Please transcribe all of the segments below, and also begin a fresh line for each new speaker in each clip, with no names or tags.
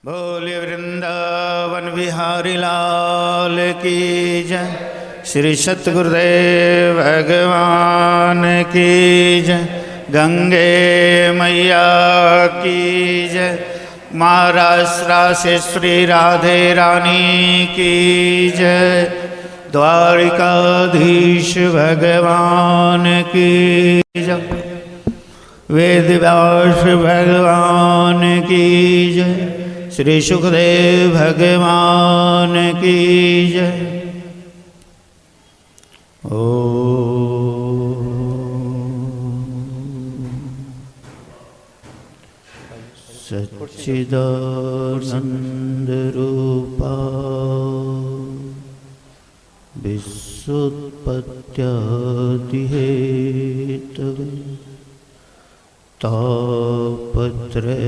बोले वृंदावन बिहारी लाल की जय। श्री सतगुरुदेव भगवान की जय। गंगे मैया की जय। महाराष्ट्र से श्री राधे रानी की जय। द्वारिकाधीश भगवान की जय। वेद व्यास भगवान की जय। श्री सुखदेव भगवान की जय। सच्चिदानंद रूपा विश्वोत्पत्त्यादि हेतवे तापत्रय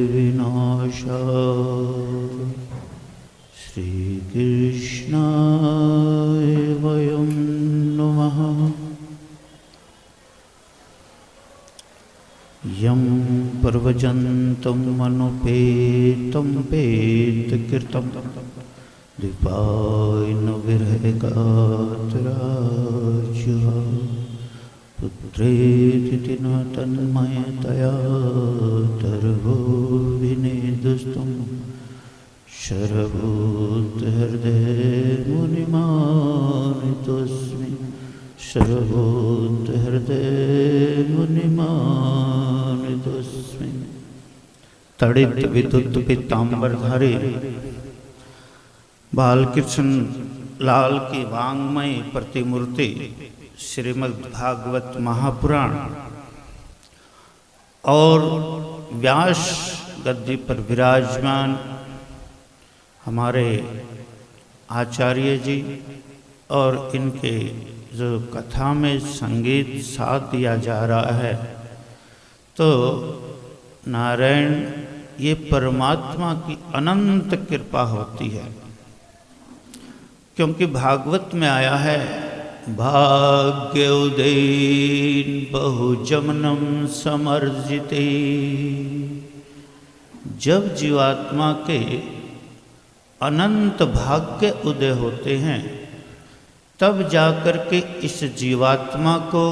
विनाशाय श्रीकृष्णाय वयं नमः। यं प्रव्रजन्तं मनुपेतं पेतकृतं द्विपायन विरहगात्राजुहा पुत्रेति न तन्मयतया तर्वो विनेदुस्तं शरभूतहृदयमुनिमानितोऽस्मि। शरभूतहृदयमुनिमानितोऽस्मि। तड़ित विद्युत पीताम्बरधारी बालकृष्ण लाल की वांग्मय प्रतिमूर्ति श्रीमद्भागवत महापुराण और व्यास गद्दी पर विराजमान हमारे आचार्य जी और इनके जो कथा में संगीत साथ दिया जा रहा है, तो नारायण ये परमात्मा की अनंत कृपा होती है। क्योंकि भागवत में आया है भाग्य उदयन बहुजमनम समर्जिते। जब जीवात्मा के अनंत भाग्य उदय होते हैं तब जाकर के इस जीवात्मा को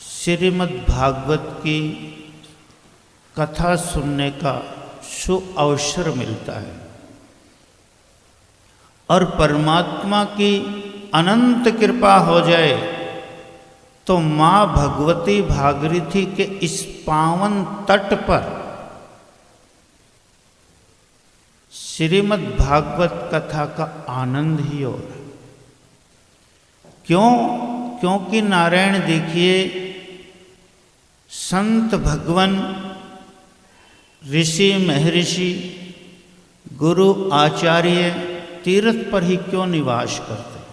श्रीमद् भागवत की कथा सुनने का सुअवसर मिलता है। और परमात्मा की अनंत कृपा हो जाए तो माँ भगवती भागीरथी के इस पावन तट पर श्रीमद् भागवत कथा का आनंद ही और है। क्यों? क्योंकि नारायण देखिए, संत भगवान ऋषि महर्षि गुरु आचार्य तीर्थ पर ही क्यों निवास करते हैं?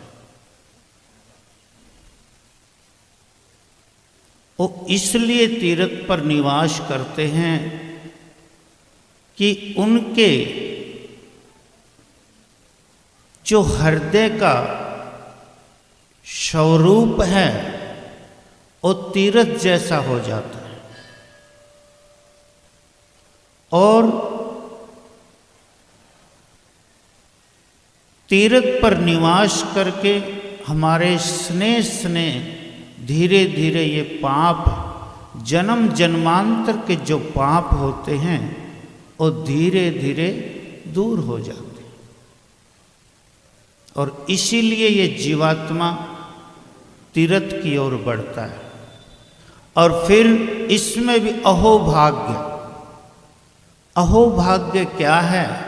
वो इसलिए तीर्थ पर निवास करते हैं कि उनके जो हृदय का स्वरूप है वो तीर्थ जैसा हो जाता है। और तीर्थ पर निवास करके हमारे स्नेह स्नेह धीरे धीरे ये पाप जन्म जन्मांतर के जो पाप होते हैं वो धीरे धीरे दूर हो जाते हैं। और इसीलिए ये जीवात्मा तीर्थ की ओर बढ़ता है। और फिर इसमें भी अहोभाग्य। अहोभाग्य क्या है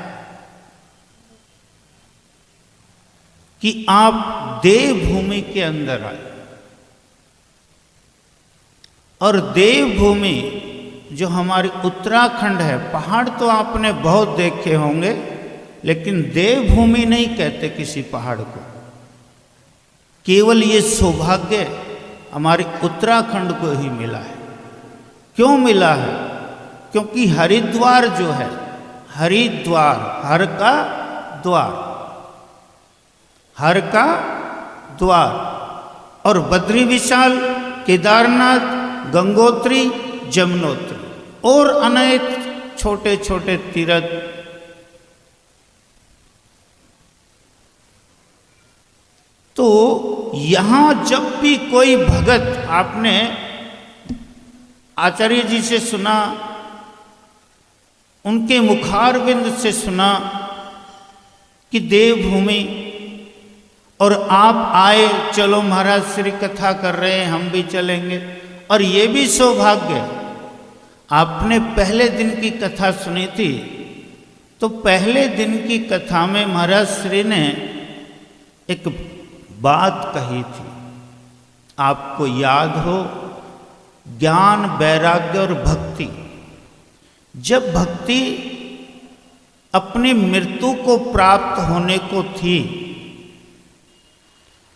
कि आप देवभूमि के अंदर आए। और देवभूमि जो हमारी उत्तराखंड है, पहाड़ तो आपने बहुत देखे होंगे, लेकिन देवभूमि नहीं कहते किसी पहाड़ को। केवल ये सौभाग्य हमारे उत्तराखंड को ही मिला है। क्यों मिला है? क्योंकि हरिद्वार जो है, हरिद्वार हर का द्वार, हर का द्वार, और बद्री विशाल, केदारनाथ, गंगोत्री, जमुनोत्री और अनेक छोटे छोटे तीर्थ, तो यहां जब भी कोई भगत, आपने आचार्य जी से सुना, उनके मुखारविंद से सुना कि देवभूमि, और आप आए, चलो महाराज श्री कथा कर रहे हैं, हम भी चलेंगे। और ये भी सौभाग्य, आपने पहले दिन की कथा सुनी थी, तो पहले दिन की कथा में महाराज श्री ने एक बात कही थी, आपको याद हो, ज्ञान, वैराग्य और भक्ति। जब भक्ति अपनी मृत्यु को प्राप्त होने को थी,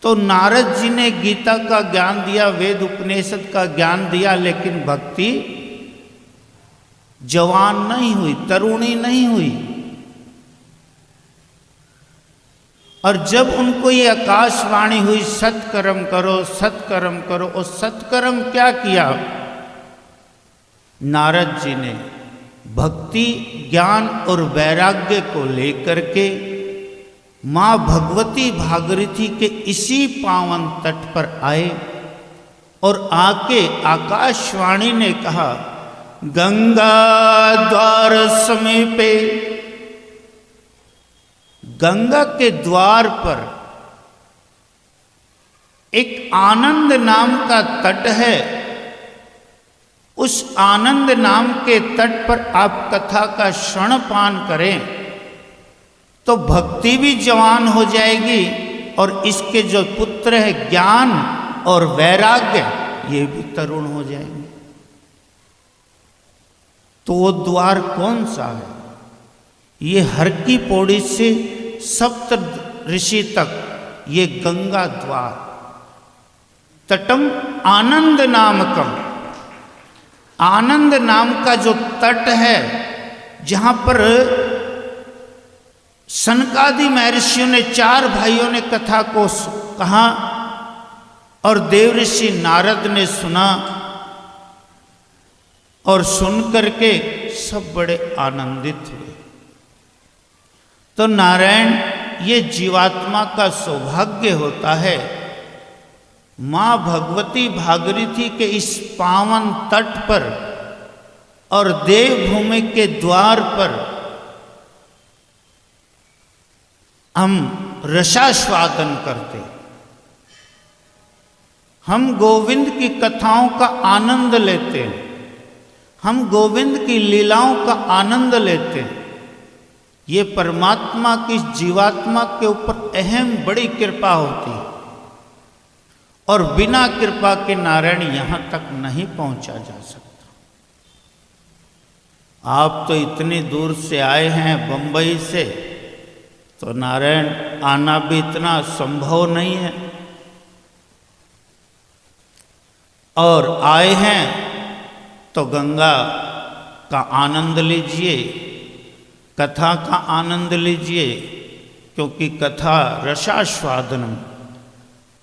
तो नारद जी ने गीता का ज्ञान दिया, वेद उपनिषद का ज्ञान दिया, लेकिन भक्ति जवान नहीं हुई, तरुणी नहीं हुई। और जब उनको ये आकाशवाणी हुई, सत्कर्म करो, सत्कर्म करो, और सत्कर्म क्या किया नारद जी ने? भक्ति, ज्ञान और वैराग्य को लेकर के माँ भगवती भागीरथी के इसी पावन तट पर आए, और आके आकाशवाणी ने कहा, गंगा द्वार समीपे, गंगा के द्वार पर एक आनंद नाम का तट है, उस आनंद नाम के तट पर आप कथा का श्रवणपान करें तो भक्ति भी जवान हो जाएगी, और इसके जो पुत्र है ज्ञान और वैराग्य, ये भी तरुण हो जाएंगे। तो वो द्वार कौन सा है? ये हर की पौड़ी से सप्त ऋषि तक ये गंगा द्वार, तटम आनंद नामकम, आनंद नाम का जो तट है, जहां पर सनकादि महर्षियों ने, चार भाइयों ने कथा को कहा, और देवऋषि नारद ने सुना, और सुन करके सब बड़े आनंदित हुए। तो नारायण, ये जीवात्मा का सौभाग्य होता है, माँ भगवती भागीरथी के इस पावन तट पर और देवभूमि के द्वार पर हम रसास्वादन करते, हम गोविंद की कथाओं का आनंद लेते हैं, हम गोविंद की लीलाओं का आनंद लेते हैं। ये परमात्मा की जीवात्मा के ऊपर अहम बड़ी कृपा होती है, और बिना कृपा के नारायण यहां तक नहीं पहुंचा जा सकता। आप तो इतनी दूर से आए हैं बंबई से, तो नारायण आना भी इतना संभव नहीं है, और आए हैं तो गंगा का आनंद लीजिए, कथा का आनंद लीजिए, क्योंकि कथा रसास्वादनम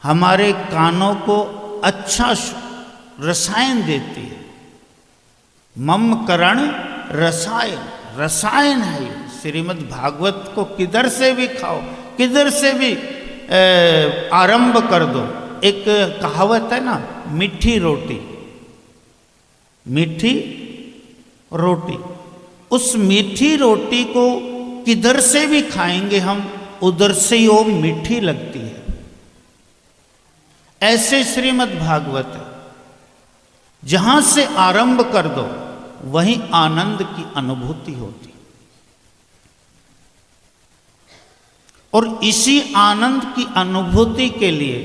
हमारे कानों को अच्छा रसायन देती है। मम करण रसायन, रसायन है ये। श्रीमद् भागवत को किधर से भी खाओ, किधर से भी आरंभ कर दो। एक कहावत है ना, मीठी रोटी, मीठी रोटी, उस मीठी रोटी को किधर से भी खाएंगे हम, उधर से ही वो मीठी लगती है। ऐसे श्रीमद् भागवत है, जहां से आरंभ कर दो वहीं आनंद की अनुभूति होती, और इसी आनंद की अनुभूति के लिए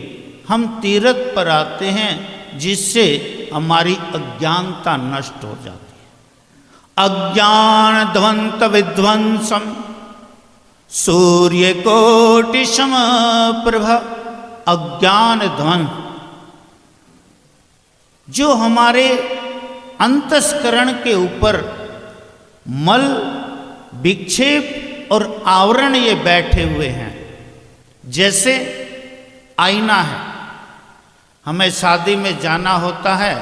हम तीर्थ पर आते हैं, जिससे हमारी अज्ञानता नष्ट हो जाती है। अज्ञान ध्वंत विध्वंसम सूर्य कोटि समप्रभ, अज्ञान ध्वंस जो हमारे अंतस्करण के ऊपर मल, विक्षेप और आवरण ये बैठे हुए हैं। जैसे आईना है, हमें शादी में जाना होता है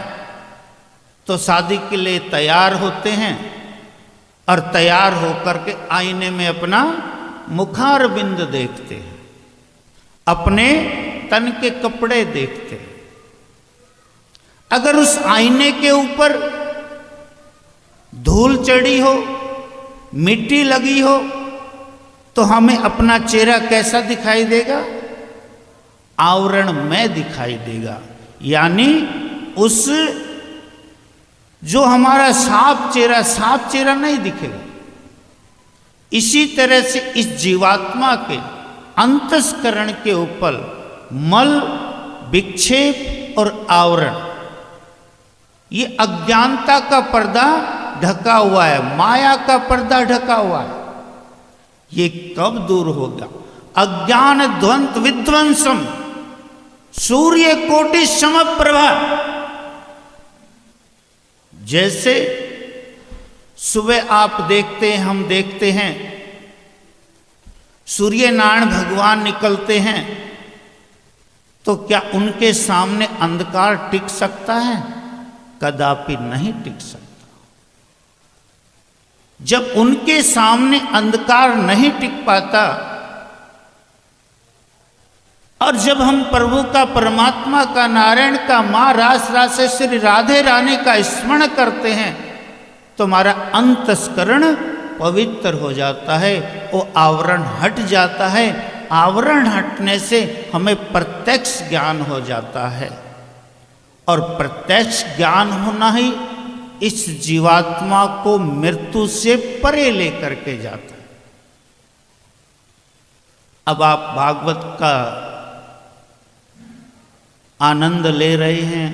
तो शादी के लिए तैयार होते हैं, और तैयार होकर के आईने में अपना मुखारबिंद देखते हैं, अपने तन के कपड़े देखते हैं। अगर उस आईने के ऊपर धूल चढ़ी हो, मिट्टी लगी हो, तो हमें अपना चेहरा कैसा दिखाई देगा? आवरण में दिखाई देगा, यानी उस जो हमारा साफ चेहरा नहीं दिखेगा। इसी तरह से इस जीवात्मा के अंतस्करण के ऊपर मल, विक्षेप और आवरण, ये अज्ञानता का पर्दा ढका हुआ है, माया का पर्दा ढका हुआ है। ये कब दूर होगा? अज्ञान ध्वंत विध्वंसम सूर्य कोटि समप्रभा। जैसे सुबह आप देखते हैं, हम देखते हैं, सूर्य नारायण भगवान निकलते हैं, तो क्या उनके सामने अंधकार टिक सकता है? कदापि नहीं टिक सकता। जब उनके सामने अंधकार नहीं टिक पाता, और जब हम प्रभु का, परमात्मा का, नारायण का, मां रास रासेश्वरी राधे रानी का स्मरण करते हैं, तो हमारा अंतस्करण पवित्र हो जाता है, वो आवरण हट जाता है। आवरण हटने से हमें प्रत्यक्ष ज्ञान हो जाता है, और प्रत्यक्ष ज्ञान होना ही इस जीवात्मा को मृत्यु से परे लेकर के जाता है। अब आप भागवत का आनंद ले रहे हैं,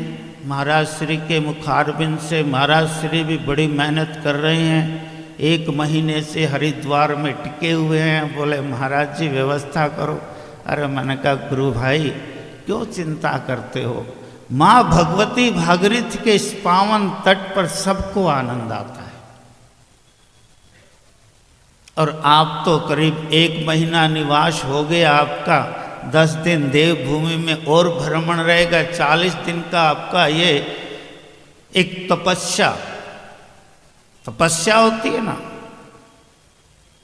महाराज श्री के मुखारबिंद से। महाराज श्री भी बड़ी मेहनत कर रहे हैं, 1 महीने से हरिद्वार में टिके हुए हैं। बोले महाराज जी व्यवस्था करो। अरे मैंने कहा गुरु भाई क्यों चिंता करते हो, माँ भगवती भागीरथी के इस पावन तट पर सबको आनंद आता है। और आप तो करीब 1 महीना निवास हो गया आपका, 10 दिन देवभूमि में और भ्रमण रहेगा, 40 दिन का आपका ये एक तपस्या होती है ना,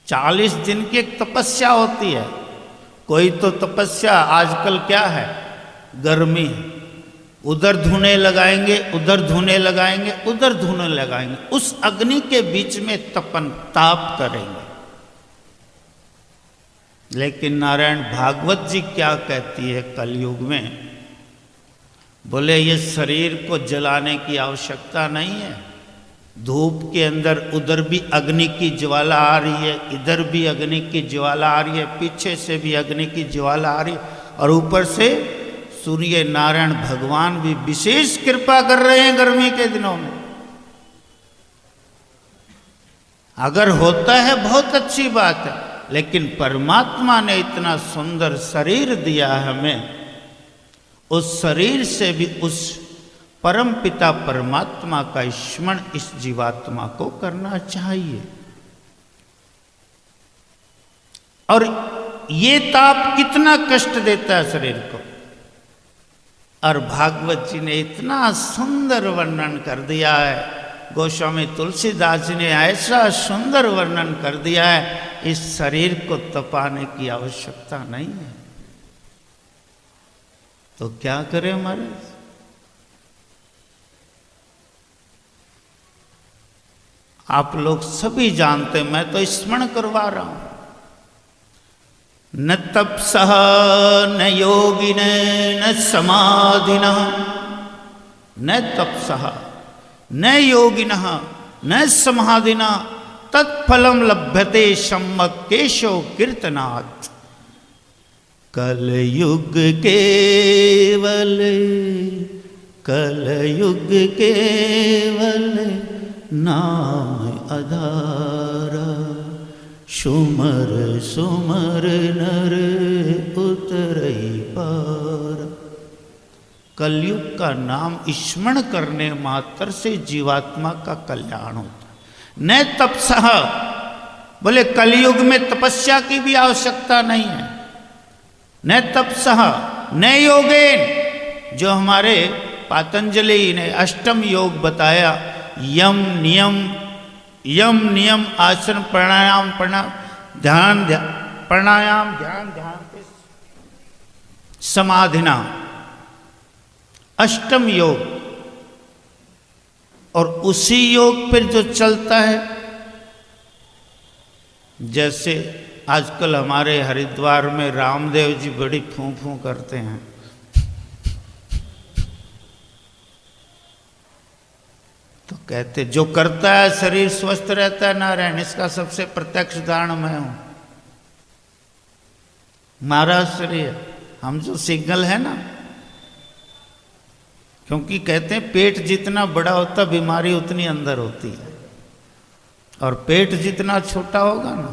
40 दिन की एक तपस्या होती है। कोई तो तपस्या आजकल क्या है, गर्मी है, उधर धुने लगाएंगे, उधर धुने लगाएंगे, उधर धुने लगाएंगे, उस अग्नि के बीच में तपन ताप करेंगे। लेकिन नारायण भागवत जी क्या कहती है कलयुग में? बोले ये शरीर को जलाने की आवश्यकता नहीं है। धूप के अंदर उधर भी अग्नि की ज्वाला आ रही है, इधर भी अग्नि की ज्वाला आ रही है, पीछे से भी अग्नि की ज्वाला आ रही है, और ऊपर से सूर्य नारायण भगवान भी विशेष कृपा कर रहे हैं गर्मी के दिनों में। अगर होता है बहुत अच्छी बात है, लेकिन परमात्मा ने इतना सुंदर शरीर दिया हमें, उस शरीर से भी उस परम पिता परमात्मा का स्मरण इस जीवात्मा को करना चाहिए। और ये ताप कितना कष्ट देता है शरीर को, और भागवत जी ने इतना सुंदर वर्णन कर दिया है, गोस्वामी तुलसीदास जी ने ऐसा सुंदर वर्णन कर दिया है, इस शरीर को तपाने की आवश्यकता नहीं है। तो क्या करें महाराज? आप लोग सभी जानते, मैं तो स्मरण करवा रहा हूं। न तपसः न योगिन न समाधिनः, न तपसः न योगिनः न समाधिनः तत्फलम लभ्यते सम्यक् केशव कीर्तनात्। कलयुग केवल नाम आधारा, सुमर सुमर नर उतरई पार। कलयुग का नाम स्मरण करने मात्र से जीवात्मा का कल्याण होता है। न तपसः, बोले कलयुग में तपस्या की भी आवश्यकता नहीं है। न तपसः न योगेन, जो हमारे पातंजलि ने अष्टम योग बताया, यम नियम यम नियम आसन प्राणायाम ध्यान प्राणायाम ध्यान समाधिना अष्टम योग। और उसी योग पर जो चलता है, जैसे आजकल हमारे हरिद्वार में रामदेव जी बड़ी फूं फूं करते हैं, तो कहते जो करता है शरीर स्वस्थ रहता है नारायण, इसका सबसे प्रत्यक्ष उदाहरण मैं हूं। महाराज शरीर हम जो सिग्नल है ना, क्योंकि कहते हैं पेट जितना बड़ा होता बीमारी उतनी अंदर होती है, और पेट जितना छोटा होगा ना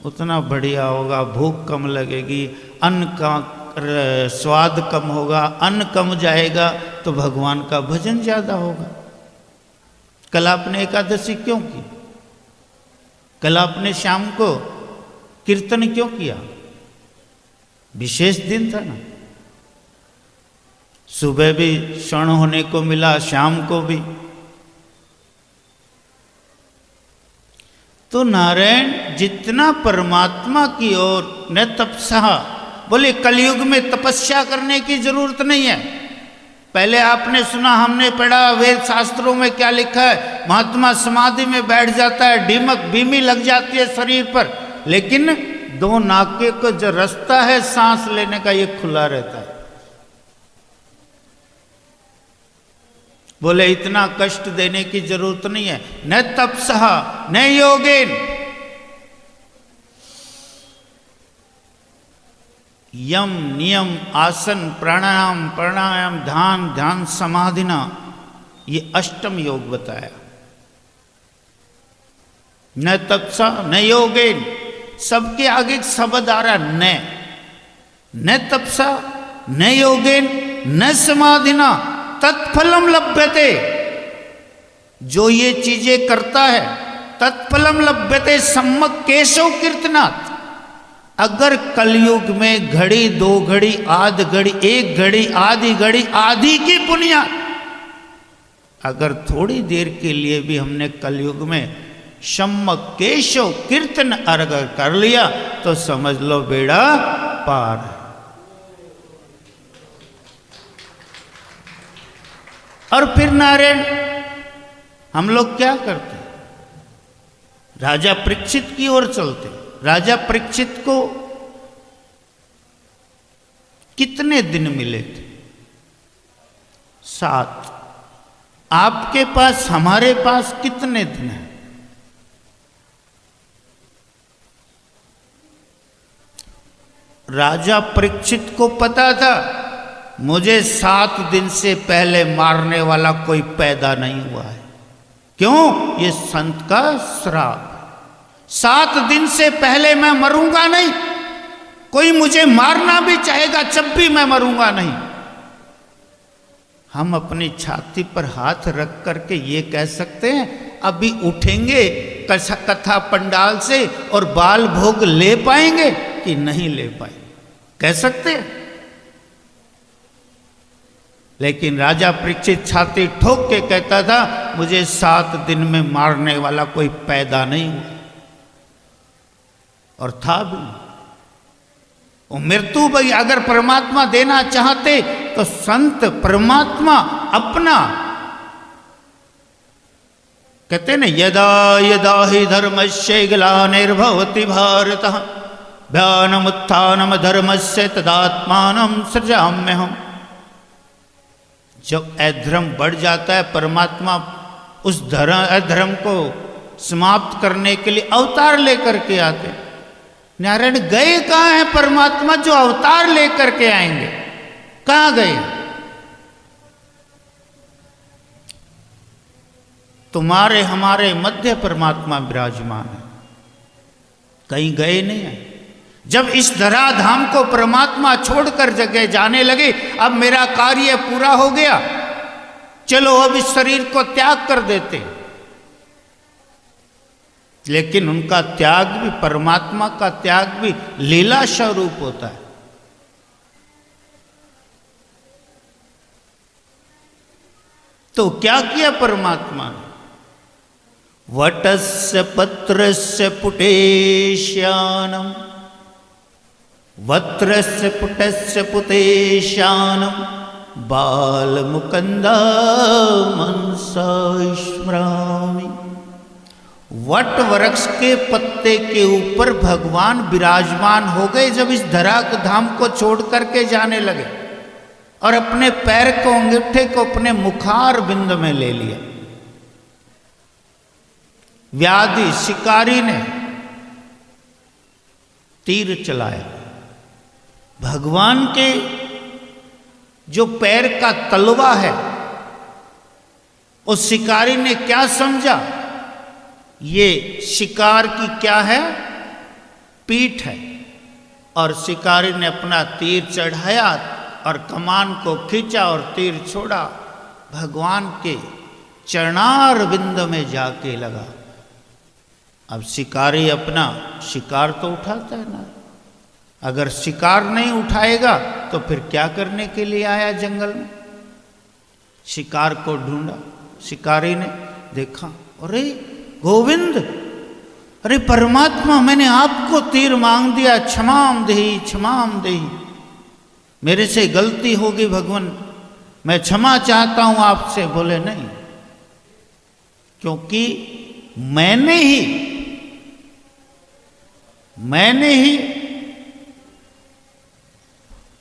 उतना बढ़िया होगा, भूख कम लगेगी, अन्न का स्वाद कम होगा, अन्न कम जाएगा तो भगवान का भजन ज्यादा होगा। कल आपने एकादशी क्यों की? कल आपने शाम को कीर्तन क्यों किया? विशेष दिन था ना, सुबह भी क्षण होने को मिला, शाम को भी। तो नारायण जितना परमात्मा की ओर न तपस्या, बोले कलयुग में तपस्या करने की जरूरत नहीं है। पहले आपने सुना, हमने पढ़ा वेद शास्त्रों में क्या लिखा है, महात्मा समाधि में बैठ जाता है, ढीमक बीमी लग जाती है शरीर पर, लेकिन दो नाके को जो रास्ता है सांस लेने का ये खुला रहता है। बोले इतना कष्ट देने की जरूरत नहीं है। न तपस्या न योगेन, यम नियम आसन प्राणायाम ध्यान समाधिना, ये अष्टम योग बताया। न तपस्या न योगेन, सबके आगे एक शब्द आ रहा न तपस्या न योगेन न समाधिना तत्फलम लभ्यते। जो ये चीजें करता है तत्फलम लभ्यते सम्यक केशव कीर्तनात्। अगर कलयुग में घड़ी, दो घड़ी, आध घड़ी, एक घड़ी, आधी घड़ी, आधी की बुनियाद, अगर थोड़ी देर के लिए भी हमने कलयुग में सम्यक केशव कीर्तन अर्घ कर लिया तो समझ लो बेड़ा पार है। और फिर नारायण हम लोग क्या करते, राजा परीक्षित की ओर चलते। राजा परीक्षित को कितने दिन मिले थे? 7। आपके पास हमारे पास कितने दिन हैं? राजा परीक्षित को पता था मुझे 7 दिन से पहले मारने वाला कोई पैदा नहीं हुआ है। क्यों? ये संत का श्राप। 7 दिन से पहले मैं मरूंगा नहीं, कोई मुझे मारना भी चाहेगा जब भी मैं मरूंगा नहीं। हम अपनी छाती पर हाथ रख करके ये कह सकते हैं अभी उठेंगे कथा पंडाल से और बाल भोग ले पाएंगे कि नहीं ले पाएंगे, कह सकते हैं। लेकिन राजा परीक्षित छाती ठोक के कहता था मुझे 7 दिन में मारने वाला कोई पैदा नहीं हुआ, और था भी। वो मृत्यु भाई अगर परमात्मा देना चाहते तो संत परमात्मा अपना कहते न यदा यदा ही धर्मस्य ग्लानिर्भवति भारतः भयानमुत्थानम धर्मस्य तदात्मानं सृजाम्यहम्। जब अधर्म बढ़ जाता है परमात्मा उस अधर्म को समाप्त करने के लिए अवतार लेकर के आते हैं। नारायण गए कहाँ हैं परमात्मा जो अवतार लेकर के आएंगे? कहाँ गए? तुम्हारे हमारे मध्य परमात्मा विराजमान है, कहीं गए नहीं है। जब इस धराधाम को परमात्मा छोड़कर जगह जाने लगे, अब मेरा कार्य पूरा हो गया, चलो अब इस शरीर को त्याग कर देते। लेकिन उनका त्याग भी, परमात्मा का त्याग भी लीला स्वरूप होता है। तो क्या किया परमात्मा ने? वटस्य पत्रस्य पुटेश्यानं वत्रस्य पुटस्य पुतेशानं बालमुकंदमंसास्मरामि। वट वृक्ष के पत्ते के ऊपर भगवान विराजमान हो गए जब इस धरा धाम को छोड़ करके जाने लगे, और अपने पैर को अंगूठे को अपने मुखार बिंद में ले लिया। व्याधि शिकारी ने तीर चलाया, भगवान के जो पैर का तलवा है उस शिकारी ने क्या समझा, ये शिकार की क्या है, पीठ है, और शिकारी ने अपना तीर चढ़ाया और कमान को खींचा और तीर छोड़ा, भगवान के चरणार बिंद में जाके लगा। अब शिकारी अपना शिकार तो उठाता है ना, अगर शिकार नहीं उठाएगा तो फिर क्या करने के लिए आया जंगल में। शिकार को ढूंढा, शिकारी ने देखा, अरे गोविंद, अरे परमात्मा, मैंने आपको तीर मांग दिया, क्षमाम देहि क्षमाम देहि, मेरे से गलती होगी भगवान, मैं क्षमा चाहता हूं आपसे। बोले नहीं, क्योंकि मैंने ही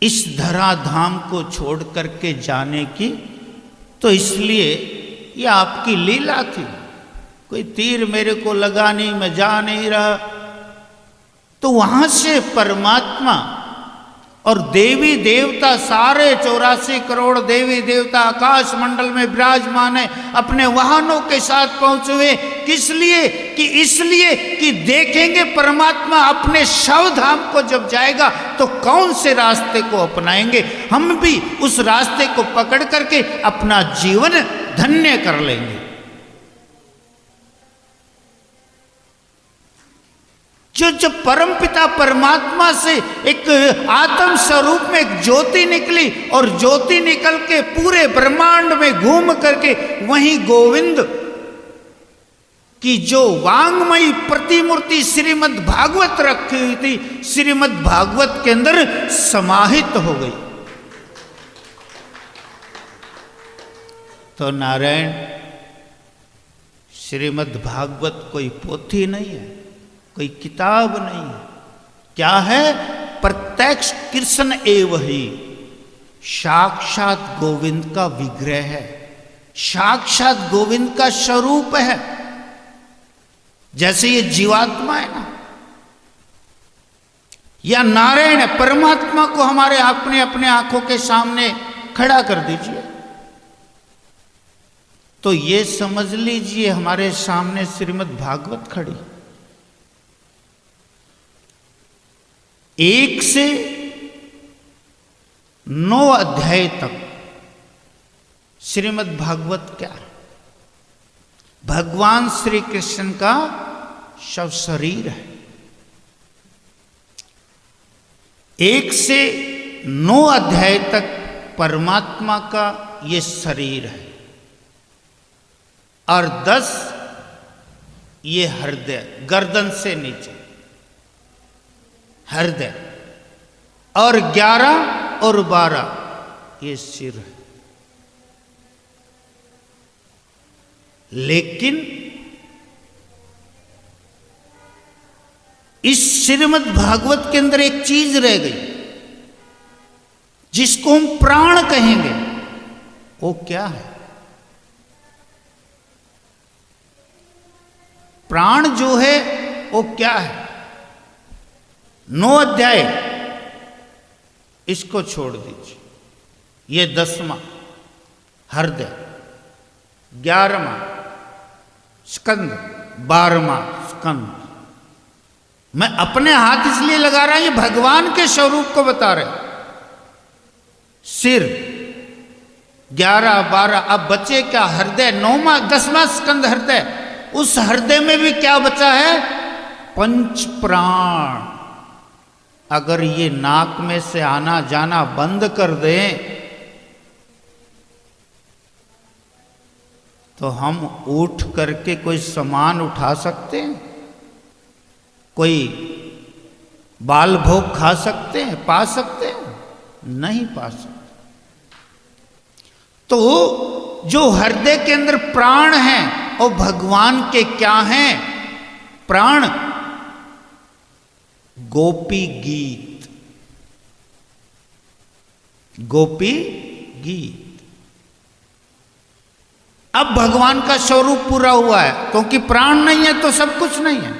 इस धराधाम को छोड़ करके जाने की, तो इसलिए ये आपकी लीला थी। कोई तीर मेरे को लगा नहीं, मैं जा नहीं रहा। तो वहां से परमात्मा और देवी देवता, सारे 84 करोड़ देवी देवता आकाश मंडल में विराजमान है, अपने वाहनों के साथ पहुंचे हुए। किस लिए? कि इसलिए कि देखेंगे परमात्मा अपने शवधाम को जब जाएगा तो कौन से रास्ते को अपनाएंगे, हम भी उस रास्ते को पकड़ करके अपना जीवन धन्य कर लेंगे। जब परमपिता परमात्मा से एक आत्म स्वरूप में एक ज्योति निकली, और ज्योति निकल के पूरे ब्रह्मांड में घूम करके वहीं गोविंद की जो वांगमयी प्रतिमूर्ति श्रीमद् भागवत रखी हुई थी, श्रीमद् भागवत के अंदर समाहित हो गई। तो नारायण, श्रीमद् भागवत कोई पोथी नहीं है, कोई किताब नहीं है, क्या है? प्रत्यक्ष कृष्ण एव ही, साक्षात गोविंद का विग्रह है, साक्षात गोविंद का स्वरूप है। जैसे ये जीवात्मा है ना, या नारायण है, परमात्मा को हमारे अपने आंखों के सामने खड़ा कर दीजिए तो ये समझ लीजिए हमारे सामने श्रीमद् भागवत खड़ी। 1 से 9 अध्याय तक श्रीमद् भागवत क्या है? भगवान श्री कृष्ण का शव शरीर है। 1 से 9 अध्याय तक परमात्मा का ये शरीर है, और 10 ये हृदय, गर्दन से नीचे हृदय, और 11 और 12 ये सिर है। लेकिन इस श्रीमद् भागवत के अंदर एक चीज रह गई जिसको हम प्राण कहेंगे। वो क्या है? प्राण जो है वो क्या है? 9 अध्याय इसको छोड़ दीजिए, ये 10वां हृदय, 11वां स्कंद, 12वां स्कंद। मैं अपने हाथ इसलिए लगा रहा हूं, ये भगवान के स्वरूप को बता रहे। सिर 11, 12, अब बचे क्या? हृदय 9वां 10वां स्कंद हृदय। उस हृदय में भी क्या बचा है? 5 प्राण। अगर ये नाक में से आना जाना बंद कर दें तो हम उठ करके कोई सामान उठा सकते हैं? कोई बाल भोग खा सकते हैं, पा सकते हैं? नहीं पा सकते। तो जो हृदय के अंदर प्राण हैं और भगवान के क्या हैं प्राण? गोपी गीत, गोपी गीत। अब भगवान का स्वरूप पूरा हुआ है, क्योंकि प्राण नहीं है तो सब कुछ नहीं है।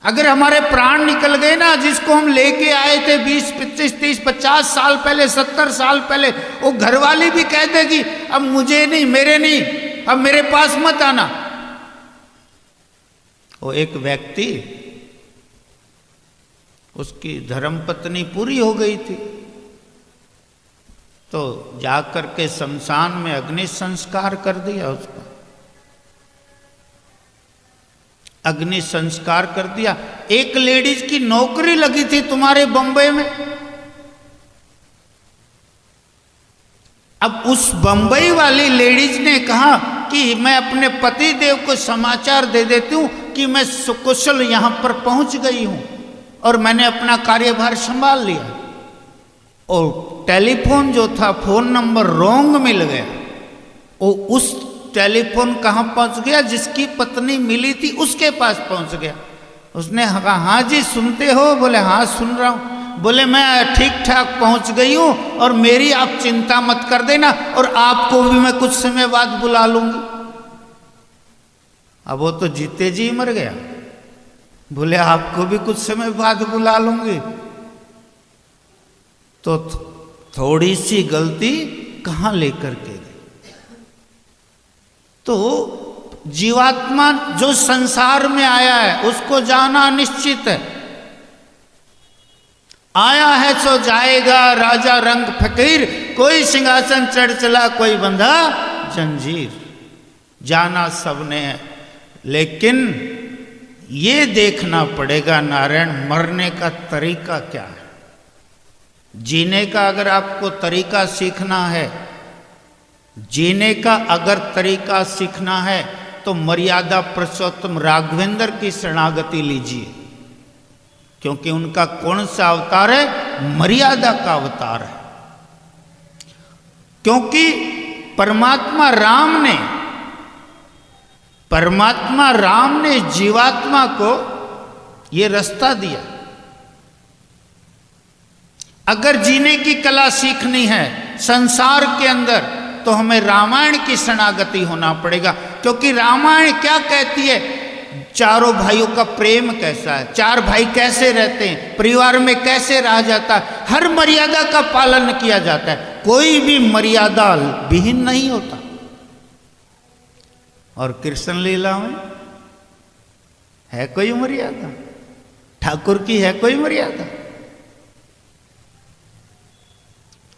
अगर हमारे प्राण निकल गए ना, जिसको हम लेके आए थे 20, 25, 30, 50 साल पहले, 70 साल पहले, वो घरवाली भी कह देगी अब मुझे नहीं, मेरे नहीं, अब मेरे पास मत आना। वो एक व्यक्ति, उसकी धर्मपत्नी पूरी हो गई थी, तो जाकर के शमशान में अग्नि संस्कार कर दिया उसका, अग्नि संस्कार कर दिया। एक लेडीज की नौकरी लगी थी तुम्हारे बंबई में, अब उस बंबई वाली लेडीज ने कहा कि मैं अपने पति देव को समाचार दे देती हूं कि मैं सुकुशल यहां पर पहुंच गई हूं और मैंने अपना कार्यभार संभाल लिया। और टेलीफोन जो था, फोन नंबर रॉन्ग मिल गया। वो उस टेलीफोन कहाँ पहुंच गया? जिसकी पत्नी मिली थी उसके पास पहुंच गया। उसने कहा हाँ जी सुनते हो? बोले हाँ सुन रहा हूँ। बोले मैं ठीक ठाक पहुंच गई हूँ और मेरी आप चिंता मत कर देना, और आपको भी मैं कुछ समय बाद बुला लूंगी। अब वो तो जीते जी मर गया। बोले आपको भी कुछ समय बाद बुला लूंगी, तो थोड़ी सी गलती कहाँ लेकर के गई। तो जीवात्मा जो संसार में आया है उसको जाना निश्चित है। आया है सो जाएगा, राजा रंग फकीर, कोई सिंहासन चढ़ चला, कोई बंधा जंजीर। जाना सबने है, लेकिन ये देखना पड़ेगा नारायण मरने का तरीका क्या है। जीने का अगर आपको तरीका सीखना है, जीने का अगर तरीका सीखना है तो मर्यादा पुरुषोत्तम राघवेंद्र की शरणागति लीजिए, क्योंकि उनका कौन सा अवतार है? मर्यादा का अवतार है। क्योंकि परमात्मा राम ने जीवात्मा को ये रास्ता दिया। अगर जीने की कला सीखनी है संसार के अंदर तो हमें रामायण की शरणागति होना पड़ेगा। क्योंकि रामायण क्या कहती है? चारों भाइयों का प्रेम कैसा है, चार भाई कैसे रहते हैं, परिवार में कैसे रहा जाता है, हर मर्यादा का पालन किया जाता है, कोई भी मर्यादा विहीन नहीं होता। और कृष्ण लीला में है कोई मर्यादा? ठाकुर की है कोई मर्यादा?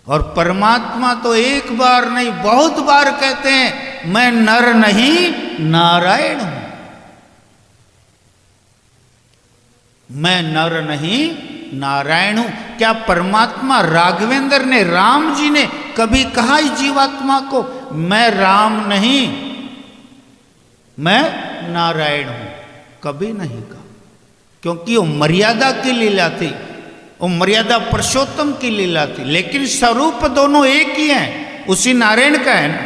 और परमात्मा तो एक बार नहीं बहुत बार कहते हैं मैं नर नहीं नारायण हूं। मैं नर नहीं नारायण हूं। क्या परमात्मा राघवेंद्र ने, राम जी ने कभी कहा इस जीवात्मा को मैं राम नहीं मैं नारायण हूं? कभी नहीं कहा, क्योंकि वो मर्यादा की लीला थी, वो मर्यादा पुरुषोत्तम की लीला थी। लेकिन स्वरूप दोनों एक ही हैं, उसी नारायण का है ना।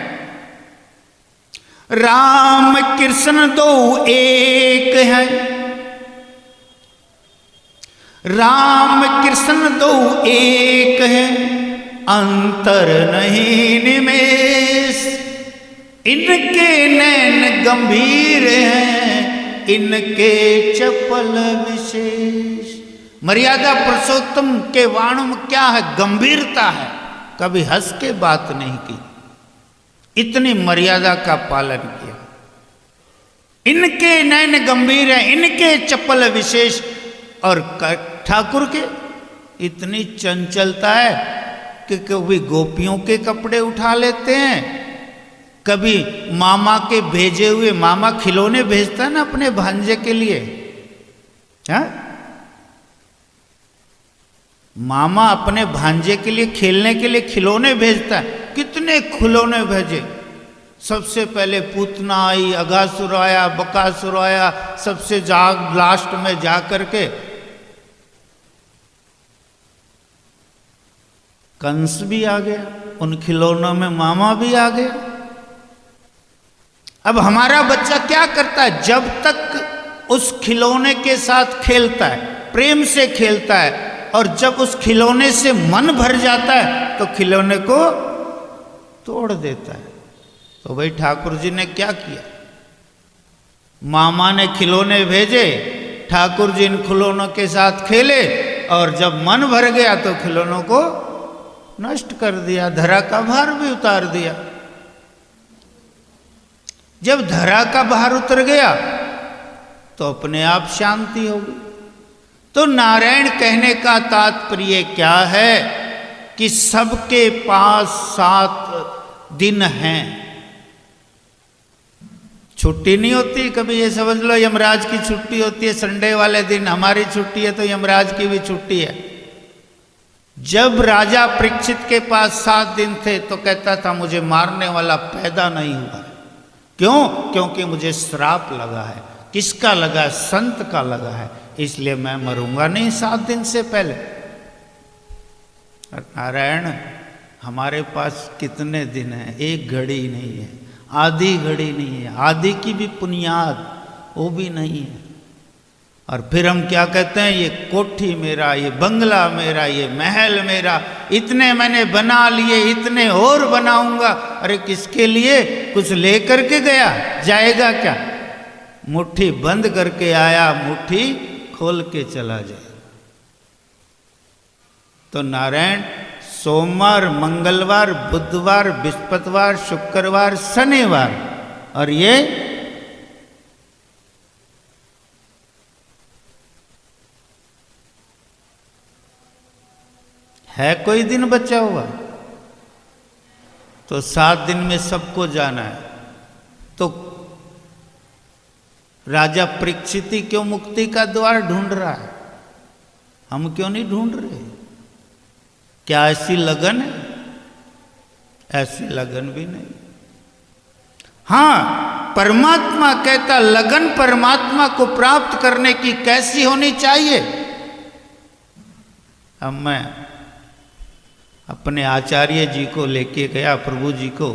राम कृष्ण दो एक है, राम कृष्ण दो एक है, अंतर नहीं निमेष। इनके नैन गंभीर हैं, इनके चपल विशेष। मर्यादा पुरुषोत्तम के वाणों में क्या है? गंभीरता है। कभी हंस के बात नहीं की, इतनी मर्यादा का पालन किया। इनके नैन गंभीर हैं, इनके चपल विशेष। और ठाकुर के इतनी चंचलता है कि कभी गोपियों के कपड़े उठा लेते हैं, कभी मामा के भेजे हुए, मामा खिलौने भेजता है ना अपने भांजे के लिए, हाँ? मामा अपने भांजे के लिए खेलने के लिए खिलौने भेजता है। कितने खिलौने भेजे, सबसे पहले पूतना आई, अगासुर आया, बकासुर आया, सबसे लास्ट में जा करके कंस भी आ गया, उन खिलौनों में मामा भी आ गया। अब हमारा बच्चा क्या करता है, जब तक उस खिलौने के साथ खेलता है, प्रेम से खेलता है, और जब उस खिलौने से मन भर जाता है तो खिलौने को तोड़ देता है। तो भाई ठाकुर जी ने क्या किया, मामा ने खिलौने भेजे, ठाकुर जी इन खिलौनों के साथ खेले, और जब मन भर गया तो खिलौनों को नष्ट कर दिया, धरा का भार भी उतार दिया। जब धरा का भार उतर गया तो अपने आप शांति हो गई। तो नारायण कहने का तात्पर्य क्या है कि सबके पास 7 दिन हैं। छुट्टी नहीं होती, कभी ये समझ लो यमराज की छुट्टी होती है संडे वाले दिन, हमारी छुट्टी है तो यमराज की भी छुट्टी है। जब राजा परीक्षित के पास 7 दिन थे तो कहता था मुझे मारने वाला पैदा नहीं हुआ। क्यों? क्योंकि मुझे श्राप लगा है। किसका लगा? संत का लगा है, इसलिए मैं मरूंगा नहीं 7 दिन से पहले। नारायण हमारे पास कितने दिन हैं? एक घड़ी नहीं है, आधी घड़ी नहीं है, आधी की भी बुनियाद वो भी नहीं है। और फिर हम क्या कहते हैं, ये कोठी मेरा, ये बंगला मेरा, ये महल मेरा, इतने मैंने बना लिए, इतने और बनाऊंगा। अरे किसके लिए? कुछ लेकर के गया, जाएगा क्या? मुट्ठी बंद करके आया, मुट्ठी खोल के चला जाए। तो नारायण सोमवार, मंगलवार, बुधवार, बृहस्पतिवार, शुक्रवार, शनिवार, और ये है कोई दिन बचा हुआ? तो 7 दिन में सबको जाना है। तो राजा परीक्षित क्यों मुक्ति का द्वार ढूंढ रहा है, हम क्यों नहीं ढूंढ रहे? क्या ऐसी लगन है? ऐसी लगन भी नहीं। हाँ, परमात्मा कहता लगन परमात्मा को प्राप्त करने की कैसी होनी चाहिए। अब मैं अपने आचार्य जी को लेके गया, प्रभु जी को,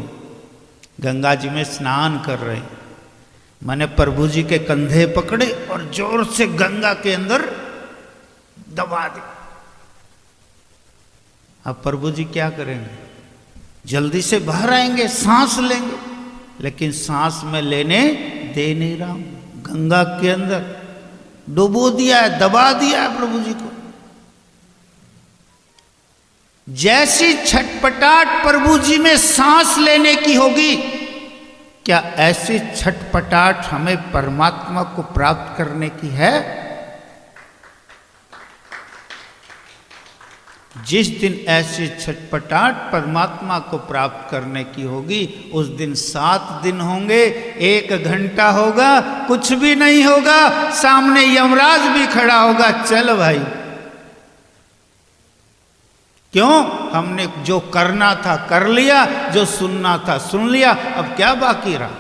गंगा जी में स्नान कर रहे। मैंने प्रभु जी के कंधे पकड़े और जोर से गंगा के अंदर दबा दी। अब प्रभु जी क्या करेंगे? जल्दी से बाहर आएंगे, सांस लेंगे, लेकिन सांस में लेने दे नहीं रहा हूं। गंगा के अंदर डुबो दिया है, दबा दिया है प्रभु जी को। जैसी छटपटाट प्रभु जी में सांस लेने की होगी, क्या ऐसी छटपटाट हमें परमात्मा को प्राप्त करने की है? जिस दिन ऐसी छटपटाट परमात्मा को प्राप्त करने की होगी, उस दिन 7 दिन होंगे, 1 घंटा होगा, कुछ भी नहीं होगा, सामने यमराज भी खड़ा होगा, चल भाई। क्यों? हमने जो करना था कर लिया, जो सुनना था सुन लिया, अब क्या बाकी रहा?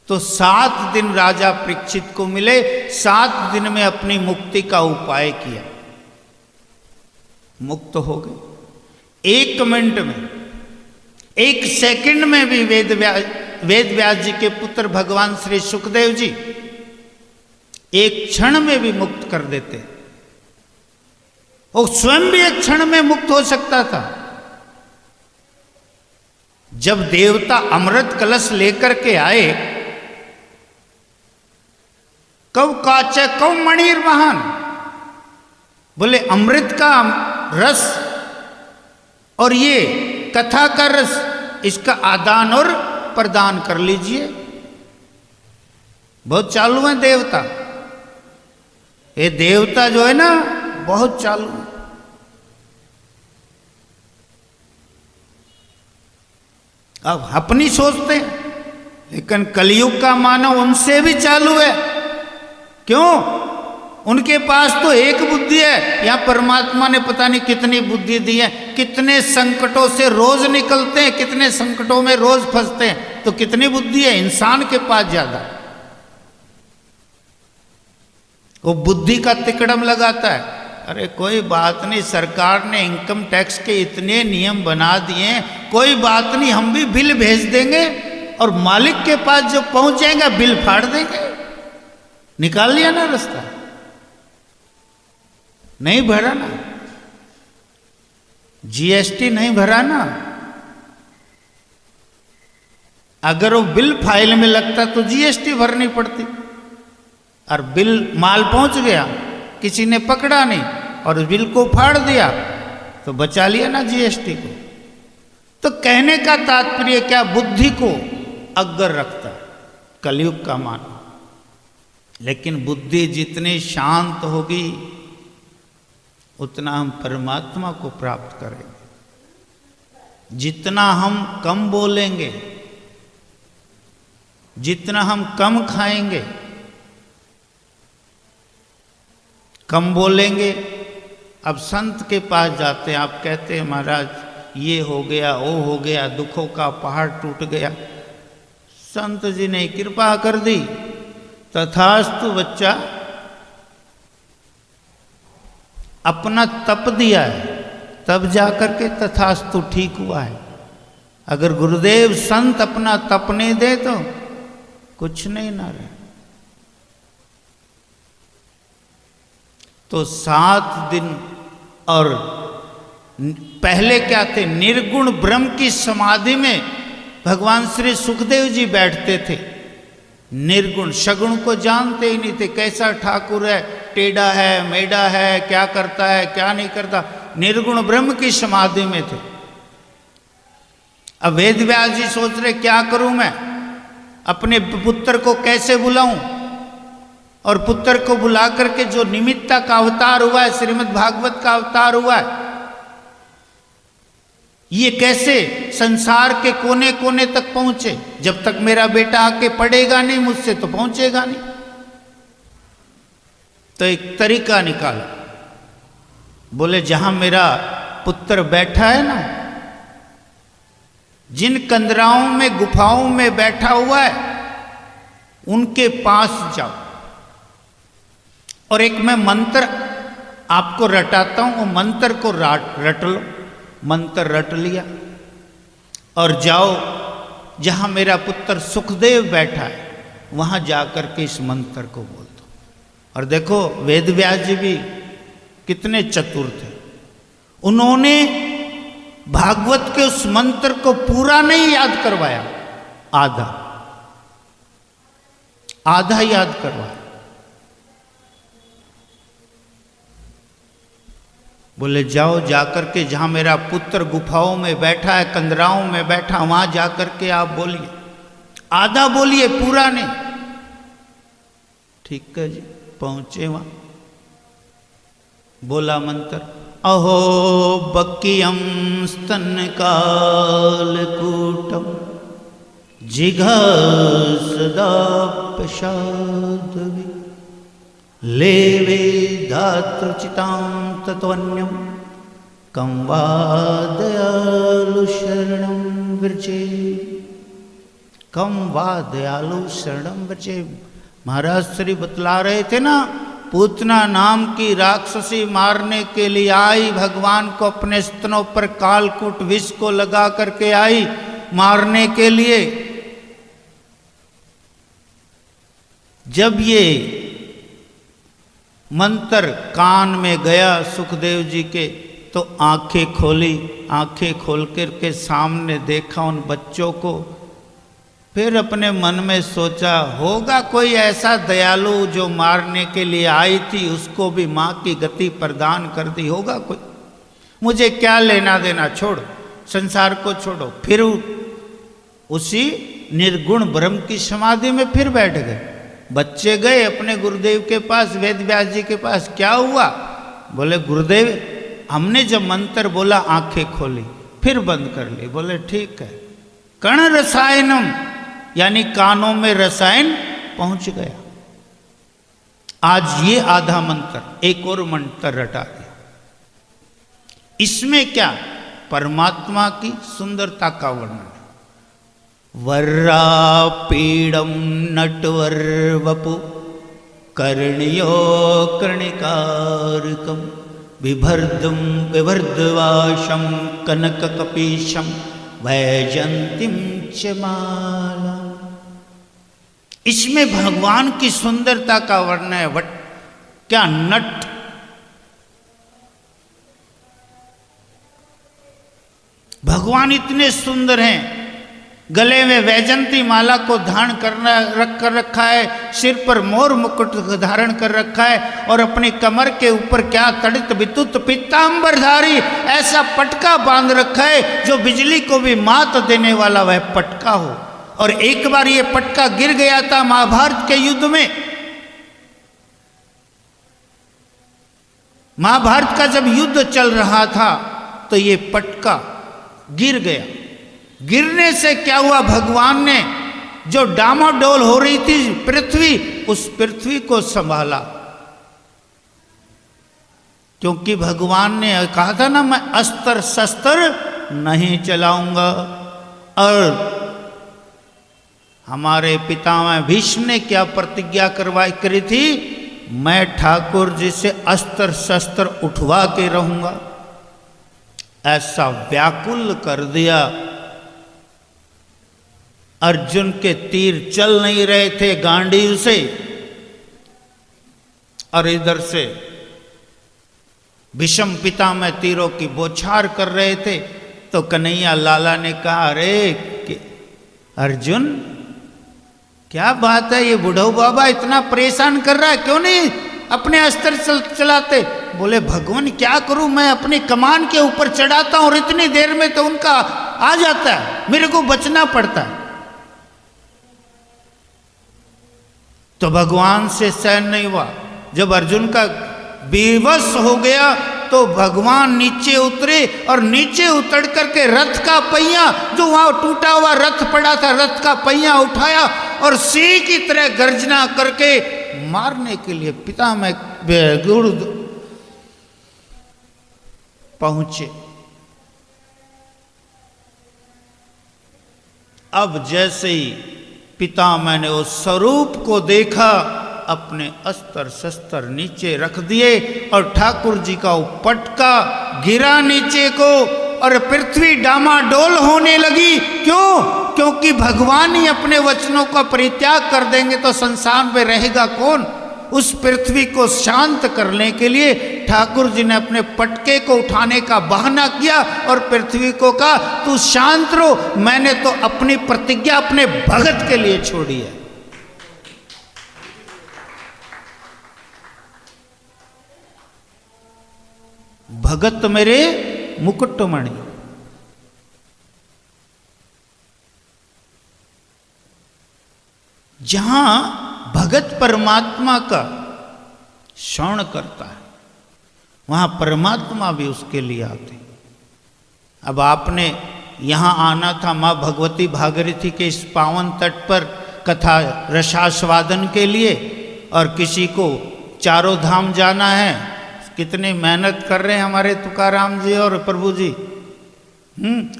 तो 7 दिन राजा परीक्षित को मिले, 7 दिन में अपनी मुक्ति का उपाय किया, मुक्त हो गए। 1 मिनट में, 1 सेकंड में भी वेद व्यास जी के पुत्र भगवान श्री सुखदेव जी 1 क्षण में भी मुक्त कर देते। वो स्वयं भी 1 क्षण में मुक्त हो सकता था। जब देवता अमृत कलश लेकर के आए, कव काचे कव मणिर महान, बोले अमृत का रस और ये कथा का रस, इसका आदान और प्रदान कर लीजिए। बहुत चालू है देवता, ये देवता जो है ना बहुत चालू है। अब अपनी सोचते हैं, लेकिन कलयुग का मानव उनसे भी चालू है। क्यों? उनके पास तो एक बुद्धि है, या परमात्मा ने पता नहीं कितनी बुद्धि दी है। कितने संकटों से रोज निकलते हैं, कितने संकटों में रोज फंसते हैं, तो कितनी बुद्धि है इंसान के पास ज्यादा। वो बुद्धि का तिकड़म लगाता है। अरे कोई बात नहीं, सरकार ने इनकम टैक्स के इतने नियम बना दिए, कोई बात नहीं, हम भी बिल भेज देंगे और मालिक के पास जब पहुंच जाएगा बिल फाड़ देंगे। निकाल लिया ना रास्ता, नहीं भरा ना, जीएसटी नहीं भरा ना। अगर वो बिल फाइल में लगता तो जीएसटी भरनी पड़ती, और बिल माल पहुंच गया, किसी ने पकड़ा नहीं और बिल को फाड़ दिया, तो बचा लिया ना जीएसटी को। तो कहने का तात्पर्य क्या, बुद्धि को अग्गर रखता है कलयुग का मान। लेकिन बुद्धि जितनी शांत होगी उतना हम परमात्मा को प्राप्त करेंगे। जितना हम कम बोलेंगे, जितना हम कम खाएंगे, कम बोलेंगे। अब संत के पास जाते हैं, आप कहते हैं महाराज ये हो गया, वो हो गया, दुखों का पहाड़ टूट गया। संत जी ने कृपा कर दी, तथास्तु बच्चा, अपना तप दिया है, तब जाकर के तथास्तु ठीक हुआ है। अगर गुरुदेव संत अपना तप नहीं दे तो कुछ नहीं ना रहे। तो 7 दिन, और पहले क्या थे, निर्गुण ब्रह्म की समाधि में भगवान श्री सुखदेव जी बैठते थे। निर्गुण, सगुण को जानते ही नहीं थे, कैसा ठाकुर है, टेढ़ा है, मेढ़ा है, क्या करता है, क्या नहीं करता। निर्गुण ब्रह्म की समाधि में थे। अब वेद व्यास जी सोच रहे क्या करूं मैं, अपने पुत्र को कैसे बुलाऊं, और पुत्र को बुला करके जो निमित्ता का अवतार हुआ है, श्रीमद् भागवत का अवतार हुआ है, ये कैसे संसार के कोने कोने तक पहुंचे। जब तक मेरा बेटा आके पढ़ेगा नहीं मुझसे तो पहुंचेगा नहीं। तो एक तरीका निकाला, बोले जहां मेरा पुत्र बैठा है ना, जिन कंदराओं में, गुफाओं में बैठा हुआ है, उनके पास जाओ, और एक मैं मंत्र आपको रटाता हूं, वो मंत्र को रट लो। मंत्र रट लिया, और जाओ जहां मेरा पुत्र सुखदेव बैठा है, वहां जाकर के इस मंत्र को बोल दो। और देखो वेद व्यास जी भी कितने चतुर थे, उन्होंने भागवत के उस मंत्र को पूरा नहीं याद करवाया, आधा आधा याद करवाया। बोले जाओ, जाकर के जहां मेरा पुत्र गुफाओं में बैठा है, कंदराओं में बैठा, वहां जाकर के आप बोलिए, आधा बोलिए, पूरा नहीं। ठीक है जी, पहुंचे वहां, बोला मंत्र, अहो बकियम स्तन कालकूटम जिघा सदा प्रसादवी लेवे धातृचितां तत्वन्यम कं वा दयालु शरणं व्रजे, कं वा दयालु शरणं व्रजे। महाराज श्री बतला रहे थे ना, पूतना नाम की राक्षसी मारने के लिए आई, भगवान को अपने स्तनों पर कालकूट विष को लगा करके आई मारने के लिए। जब ये मंत्र कान में गया सुखदेव जी के, तो आंखें खोली, आंखें खोल कर के सामने देखा उन बच्चों को। फिर अपने मन में सोचा, होगा कोई ऐसा दयालु जो मारने के लिए आई थी, उसको भी माँ की गति प्रदान कर दी होगा कोई, मुझे क्या लेना देना, छोड़ो, संसार को छोड़ो। फिर उसी निर्गुण ब्रह्म की समाधि में फिर बैठ गए। बच्चे गए अपने गुरुदेव के पास, वेद व्यास जी के पास, क्या हुआ? बोले गुरुदेव हमने जब मंत्र बोला आंखें खोली, फिर बंद कर ली। बोले ठीक है, कण रसायनम, यानी कानों में रसायन पहुंच गया। आज ये आधा मंत्र, एक और मंत्र रटा दिया। इसमें क्या? परमात्मा की सुंदरता का वर्णन। वर्रापीडम नटवर वपु कर्णियो कर्णिकारकम बिभर्दुम बिभर्दवाशम कनककपीशम वैजंतीम च माला। इसमें भगवान की सुंदरता का वर्णन है। वट क्या? नट। भगवान इतने सुंदर हैं। गले में वैजंती माला को धारण कर रखा है, सिर पर मोर मुकुट धारण कर रखा है, और अपनी कमर के ऊपर क्या? तड़ित विद्युत पीतांबरधारी ऐसा पटका बांध रखा है जो बिजली को भी मात देने वाला वह पटका हो। और एक बार ये पटका गिर गया था महाभारत के युद्ध में। महाभारत का जब युद्ध चल रहा था तो ये पटका गिर गया। गिरने से क्या हुआ? भगवान ने जो डामाडोल हो रही थी पृथ्वी, उस पृथ्वी को संभाला। क्योंकि भगवान ने कहा था ना, मैं अस्त्र शस्त्र नहीं चलाऊंगा। और हमारे पितामह भीष्म ने क्या प्रतिज्ञा करी थी? मैं ठाकुर जी से अस्त्र शस्त्र उठवा के रहूंगा। ऐसा व्याकुल कर दिया। अर्जुन के तीर चल नहीं रहे थे गांडीव से, और इधर से भीष्म पितामह तीरों की बौछार कर रहे थे। तो कन्हैया लाला ने कहा, अरे अर्जुन क्या बात है, ये बुढ़ऊ बाबा इतना परेशान कर रहा है, क्यों नहीं अपने अस्त्र चलाते? बोले भगवान क्या करूं, मैं अपनी कमान के ऊपर चढ़ाता हूं और इतनी देर में तो उनका आ जाता है, मेरे को बचना पड़ता है। तो भगवान से सहन नहीं हुआ। जब अर्जुन का बेबस हो गया तो भगवान नीचे उतरे, और नीचे उतर करके रथ का पहिया, जो वहां टूटा हुआ रथ पड़ा था, रथ का पहिया उठाया और सिंह की तरह गर्जना करके मारने के लिए पितामह गुरु पहुंचे। अब जैसे ही पितामह ने उस स्वरूप को देखा, अपने अस्त्र शस्त्र नीचे रख दिए और ठाकुर जी का पटका गिरा नीचे को, और पृथ्वी डामाडोल होने लगी। क्यों? क्योंकि भगवान ही अपने वचनों का परित्याग कर देंगे तो संसार में रहेगा कौन? उस पृथ्वी को शांत करने के लिए ठाकुर जी ने अपने पटके को उठाने का बहाना किया और पृथ्वी को कहा, तू शांत रहो, मैंने तो अपनी प्रतिज्ञा अपने भगत के लिए छोड़ी है। भगत मेरे मुकुटमणि। जहां भगत परमात्मा का श्रवण करता है, वहां परमात्मा भी उसके लिए आते। अब आपने यहां आना था मां भगवती भागीरथी के इस पावन तट पर कथा रसास्वादन के लिए, और किसी को चारों धाम जाना है। कितनी मेहनत कर रहे हैं हमारे तुकाराम जी और प्रभु जी।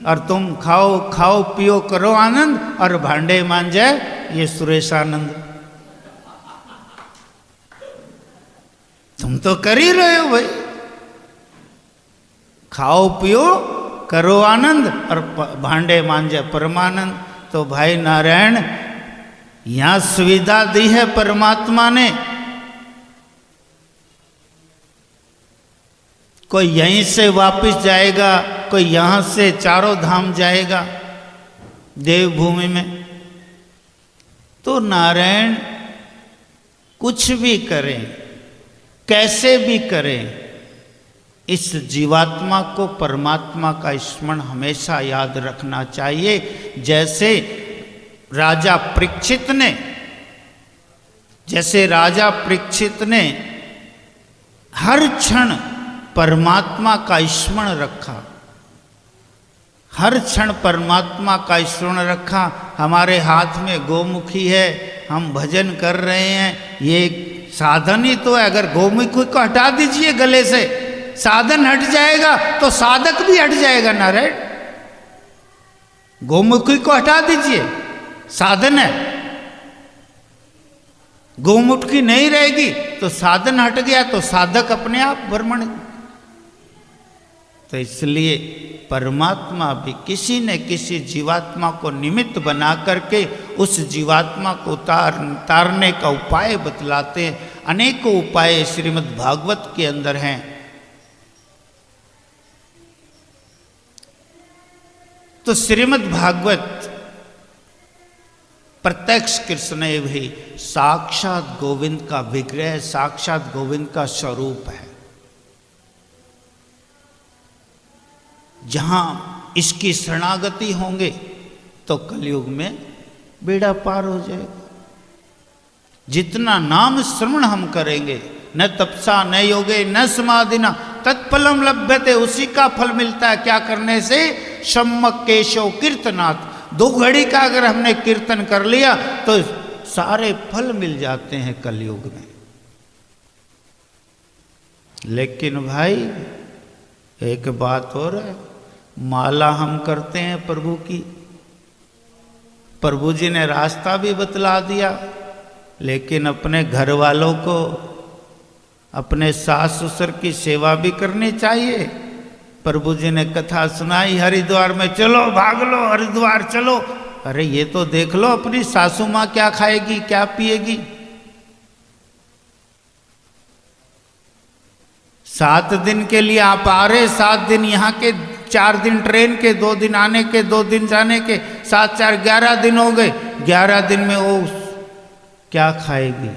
और तुम खाओ खाओ पियो करो आनंद, और भांडे मांजे ये सुरेश आनंद। तुम तो कर ही रहे हो भाई, खाओ पियो करो आनंद और भांडे मांजे परमानंद। तो भाई नारायण, यहां सुविधा दी है परमात्मा ने। कोई यहीं से वापस जाएगा, कोई यहां से चारों धाम जाएगा देवभूमि में। तो नारायण कुछ भी करें, कैसे भी करें, इस जीवात्मा को परमात्मा का स्मरण हमेशा याद रखना चाहिए। जैसे राजा परीक्षित ने हर क्षण परमात्मा का स्मरण रखा, हर क्षण परमात्मा का स्मरण रखा। हमारे हाथ में गोमुखी है, हम भजन कर रहे हैं, ये साधन ही तो है। अगर गौमुख को हटा दीजिए गले से, साधन हट जाएगा तो साधक भी हट जाएगा नारायण। गौमुखी को हटा दीजिए, साधन है। गौमुखी नहीं रहेगी तो साधन हट गया तो साधक अपने आप भ्रमण। तो इसलिए परमात्मा भी किसी न किसी जीवात्मा को निमित्त बना करके उस जीवात्मा को उतारने का उपाय बतलाते हैं। अनेकों उपाय श्रीमद् भागवत के अंदर हैं। तो श्रीमद् भागवत प्रत्यक्ष कृष्ण भी साक्षात गोविंद का विग्रह, साक्षात गोविंद का स्वरूप है। जहां इसकी शरणागति होंगे तो कलयुग में बेड़ा पार हो जाएगा। जितना नाम श्रवण हम करेंगे, न तपसा न योगे न समाधिना तत्फलम लभ्यते, उसी का फल मिलता है। क्या करने से? सम्यक केशव कीर्तनात्। 2 घड़ी का अगर हमने कीर्तन कर लिया तो सारे फल मिल जाते हैं कलयुग में। लेकिन भाई एक बात और है, माला हम करते हैं प्रभु की, प्रभु जी ने रास्ता भी बतला दिया, लेकिन अपने घर वालों को, अपने सास ससुर की सेवा भी करनी चाहिए। प्रभु जी ने कथा सुनाई, हरिद्वार में चलो, भाग लो, हरिद्वार चलो। अरे ये तो देख लो अपनी सासू माँ क्या खाएगी, क्या पिएगी। 7 दिन के लिए आप आ रहे, 7 दिन यहाँ के, 4 दिन ट्रेन के, 2 दिन आने के, 2 दिन जाने के, 7 4 11 दिन हो गए। 11 दिन में वो क्या खाएगी?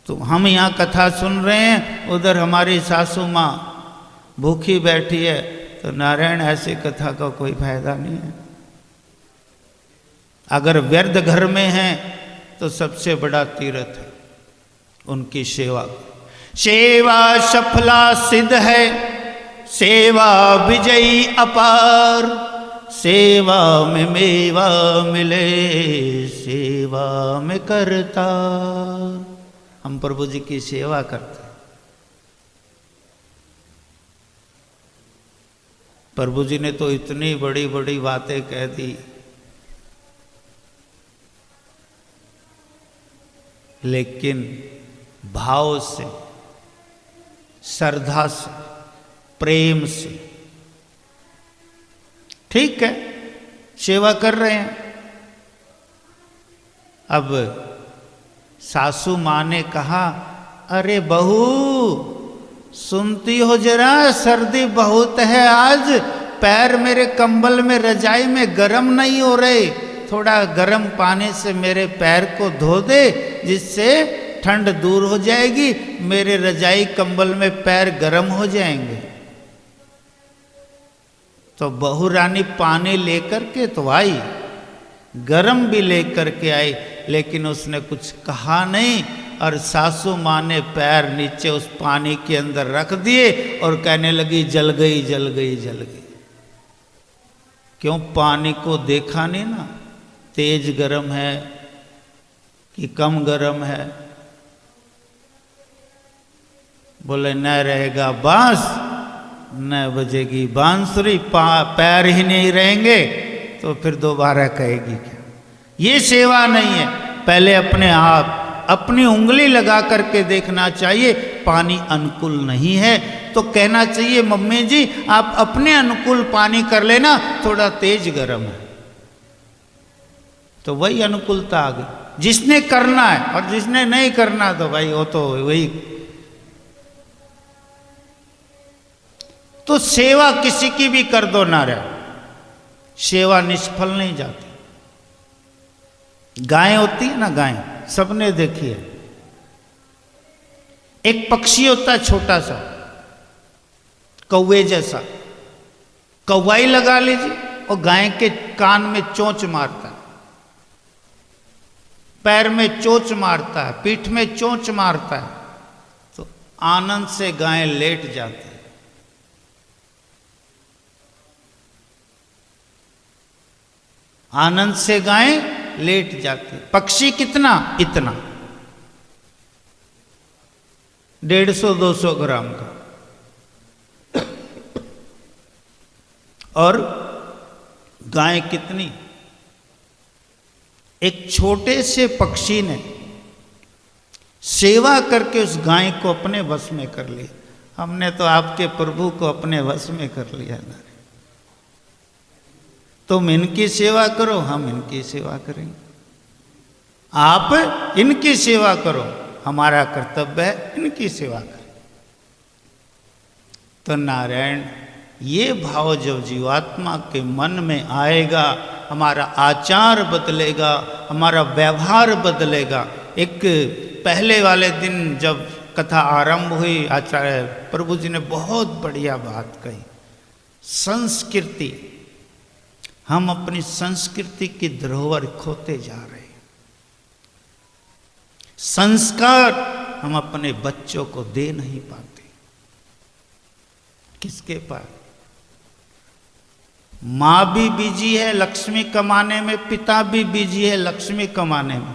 तो हम यहाँ कथा सुन रहे हैं, उधर हमारी सासू माँ भूखी बैठी है। तो नारायण ऐसी कथा का कोई फायदा नहीं है। अगर व्यर्थ घर में हैं तो सबसे बड़ा तीर्थ है उनकी सेवा। सेवा सफला सिद्ध है, सेवा विजयी अपार, सेवा में मेवा मिले, सेवा में करता। हम प्रभु जी की सेवा करते हैं। प्रभु जी ने तो इतनी बड़ी बड़ी बातें कह दी, लेकिन भाव से, श्रद्धा से, प्रेम से, ठीक है, सेवा कर रहे हैं। अब सासू माँ ने कहा, अरे बहू सुनती हो जरा, सर्दी बहुत है आज, पैर मेरे कंबल में, रजाई में गर्म नहीं हो रहे, थोड़ा गर्म पानी से मेरे पैर को धो दे, जिससे ठंड दूर हो जाएगी, मेरे रजाई कंबल में पैर गर्म हो जाएंगे। तो बहू रानी पानी लेकर के तो आई, गरम भी लेकर के आई, लेकिन उसने कुछ कहा नहीं। और सासू माँ ने पैर नीचे उस पानी के अंदर रख दिए और कहने लगी, जल गई, जल गई, जल गई। क्यों? पानी को देखा नहीं ना, तेज गरम है कि कम गरम है। बोले न रहेगा बांस न बजेगी बांसुरी, पैर ही नहीं रहेंगे तो फिर दोबारा कहेगी क्या? ये सेवा नहीं है। पहले अपने आप अपनी उंगली लगा करके देखना चाहिए, पानी अनुकूल नहीं है तो कहना चाहिए, मम्मी जी आप अपने अनुकूल पानी कर लेना, थोड़ा तेज गरम है। तो वही अनुकूलता आ गई। जिसने करना है, और जिसने नहीं करना तो भाई वो तो वही। तो सेवा किसी की भी कर दो ना रहे, सेवा निष्फल नहीं जाती। गाय होती है ना, गाय सबने देखी है। एक पक्षी होता है छोटा सा, कौवे जैसा, कौवाई लगा लीजिए, और गाय के कान में चोंच मारता है, पैर में चोंच मारता है, पीठ में चोंच मारता है, तो आनंद से गाय लेट जाती है। आनंद से गाय लेट जाती। पक्षी कितना? इतना। 150-200 ग्राम का। और गाय कितनी? एक छोटे से पक्षी ने सेवा करके उस गाय को अपने वश में कर लिया। हमने तो आपके प्रभु को अपने वश में कर लिया ना। तुम इनकी सेवा करो, हम इनकी सेवा करेंगे। आप इनकी सेवा करो, हमारा कर्तव्य है इनकी सेवा करें। तो नारायण, ये भाव जब जीवात्मा के मन में आएगा, हमारा आचार बदलेगा, हमारा व्यवहार बदलेगा। एक पहले वाले दिन जब कथा आरंभ हुई, आचार्य प्रभु जी ने बहुत बढ़िया बात कही। संस्कृति, हम अपनी संस्कृति की धरोहर खोते जा रहे हैं। संस्कार हम अपने बच्चों को दे नहीं पाते। किसके पास? मां भी बिजी है लक्ष्मी कमाने में, पिता भी बिजी है लक्ष्मी कमाने में।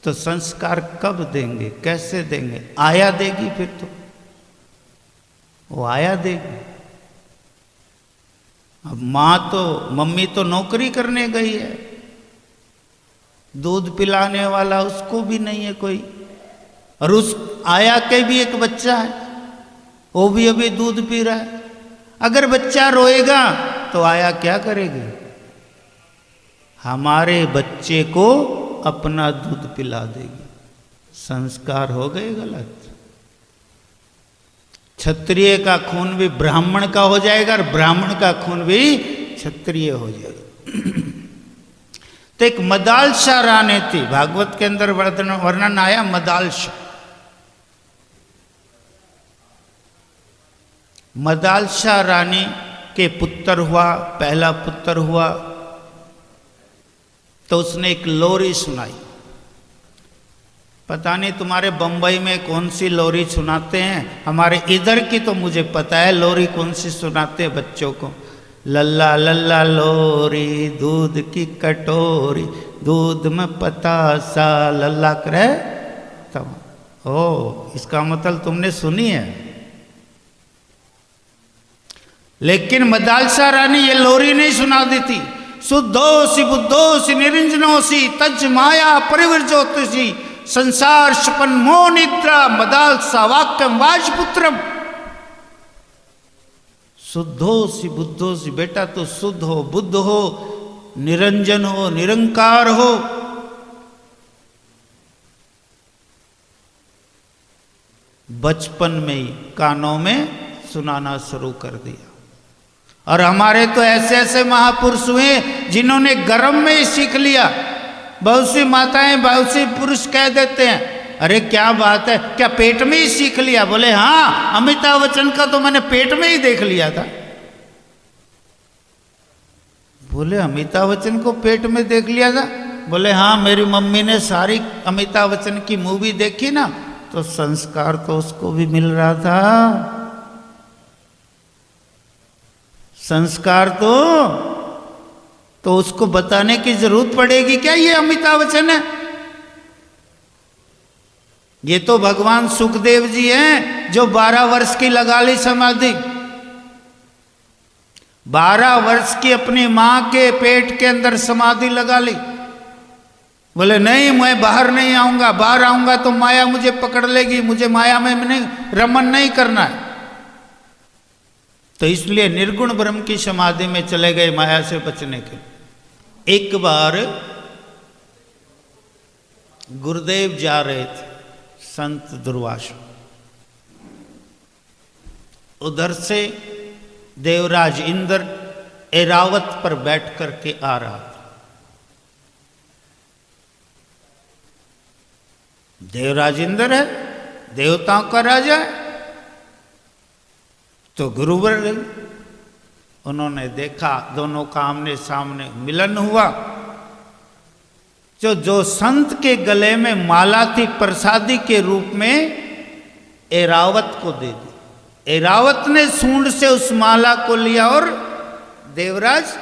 तो संस्कार कब देंगे, कैसे देंगे? आया देगी, फिर तो वो आया देगी। अब मां तो, मम्मी तो नौकरी करने गई है, दूध पिलाने वाला उसको भी नहीं है कोई। और उस आया के भी एक बच्चा है, वो भी अभी दूध पी रहा है। अगर बच्चा रोएगा तो आया क्या करेगी? हमारे बच्चे को अपना दूध पिला देगी। संस्कार हो गए गलत। क्षत्रिय का खून भी ब्राह्मण का हो जाएगा और ब्राह्मण का खून भी क्षत्रिय हो जाएगा। तो एक मदालसा रानी थी, भागवत के अंदर वर्णन आया मदालसा। मदालसा रानी के पुत्र हुआ, पहला पुत्र हुआ, तो उसने एक लोरी सुनाई। पता नहीं तुम्हारे बंबई में कौन सी लोरी सुनाते हैं, हमारे इधर की तो मुझे पता है लोरी कौन सी सुनाते हैं बच्चों को। लल्ला लल्ला लोरी दूध की कटोरी, दूध में पतासा लल्ला करे तब। ओ, इसका मतलब तुमने सुनी है। लेकिन मदालसा रानी ये लोरी नहीं सुना देती। शुद्धोसी बुद्धोसी निरंजनोसी तज माया परिवर्जोतसी संसार शपन मोह निद्रा मदालसा वाक्यम वाजपुत्रम। शुद्धोसी बुद्धोसी, बेटा तो शुद्ध हो, बुद्ध हो, निरंजन हो, निरंकार हो। बचपन में ही कानों में सुनाना शुरू कर दिया। और हमारे तो ऐसे ऐसे महापुरुष हुए जिन्होंने गर्म में ही सीख लिया। बहुत सी माताएं, बहुत सी पुरुष कह देते हैं, अरे क्या बात है, क्या पेट में ही सीख लिया? बोले हाँ, अमिताभ बच्चन का तो मैंने पेट में ही देख लिया था। बोले अमिताभ बच्चन को पेट में देख लिया था? बोले हाँ, मेरी मम्मी ने सारी अमिताभ बच्चन की मूवी देखी ना, तो संस्कार तो उसको भी मिल रहा था। संस्कार तो उसको बताने की जरूरत पड़ेगी क्या ये अमिताभ बच्चन है? ये तो भगवान सुखदेव जी हैं जो 12 वर्ष की लगा ली समाधि। 12 वर्ष की अपनी मां के पेट के अंदर समाधि लगा ली। बोले नहीं, मैं बाहर नहीं आऊंगा, बाहर आऊंगा तो माया मुझे पकड़ लेगी, मुझे माया में नहीं रमन नहीं करना है। तो इसलिए निर्गुण ब्रह्म की समाधि में चले गए माया से बचने के। एक बार गुरुदेव जा रहे थे, संत दुर्वासा, उधर से देवराज इंद्र ऐरावत पर बैठ करके आ रहा था। देवराज इंद्र है, देवताओं का राजा है। तो गुरुवर उन्होंने देखा, दोनों का आमने सामने मिलन हुआ। जो संत के गले में माला थी प्रसादी के रूप में, ऐरावत को दे दी। ऐरावत ने सूंड से उस माला को लिया और देवराज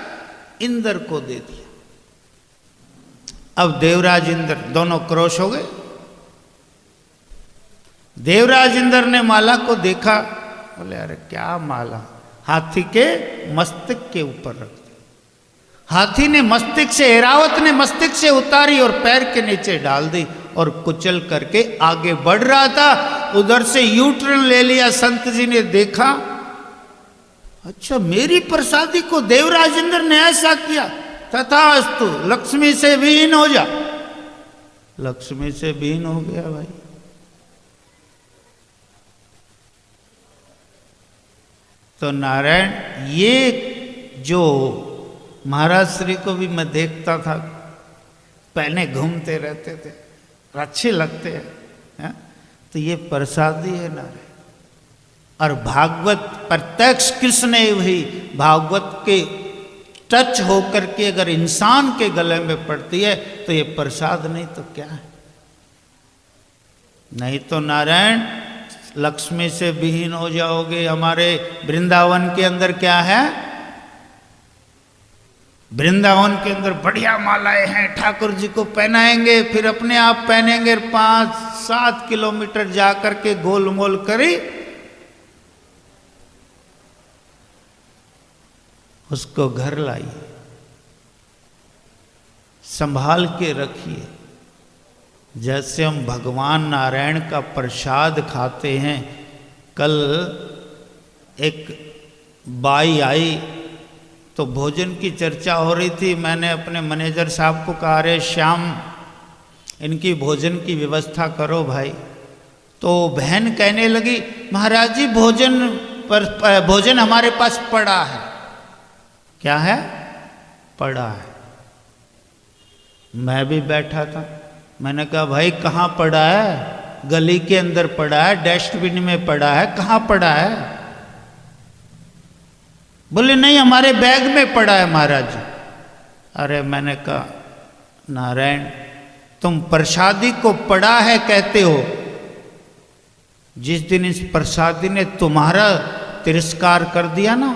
इंद्र को दे दिया। अब देवराज इंद्र दोनों क्रोश हो गए। देवराज इंद्र ने माला को देखा, बोले अरे क्या माला, हाथी के मस्तक के ऊपर रख दी। हाथी ने मस्तक से, ऐरावत ने मस्तक से उतारी और पैर के नीचे डाल दी और कुचल करके आगे बढ़ रहा था। उधर से यू टर्न ले लिया। संत जी ने देखा, अच्छा मेरी प्रसादी को देवराज इंद्र ने ऐसा किया, तथास्तु लक्ष्मी से विहीन हो जा। लक्ष्मी से विहीन हो गया भाई। तो नारायण, ये जो महाराज श्री को भी मैं देखता था, पहले घूमते रहते थे, अच्छे लगते हैं, तो ये प्रसादी है नारायण। और भागवत प्रत्यक्ष कृष्ण हुई भागवत के टच होकर के अगर इंसान के गले में पड़ती है तो ये प्रसाद, नहीं तो क्या है। नहीं तो नारायण लक्ष्मी से विहीन हो जाओगे। हमारे वृंदावन के अंदर क्या है, वृंदावन के अंदर बढ़िया मालाएं हैं, ठाकुर जी को पहनाएंगे, फिर अपने आप पहनेंगे, 5-7 किलोमीटर जाकर के गोल मोल करी, उसको घर लाइए, संभाल के रखिए। जैसे हम भगवान नारायण का प्रसाद खाते हैं। कल एक बाई आई तो भोजन की चर्चा हो रही थी। मैंने अपने मैनेजर साहब को कहा, अरे श्याम इनकी भोजन की व्यवस्था करो भाई। तो बहन कहने लगी, महाराज जी भोजन हमारे पास पड़ा है। क्या है? पड़ा है। मैं भी बैठा था, मैंने कहा भाई कहाँ पड़ा है? गली के अंदर पड़ा है, डस्टबिन में पड़ा है, कहाँ पड़ा है? बोले नहीं हमारे बैग में पड़ा है महाराज जी। अरे मैंने कहा नारायण, तुम प्रसादी को पड़ा है कहते हो, जिस दिन इस प्रसादी ने तुम्हारा तिरस्कार कर दिया ना,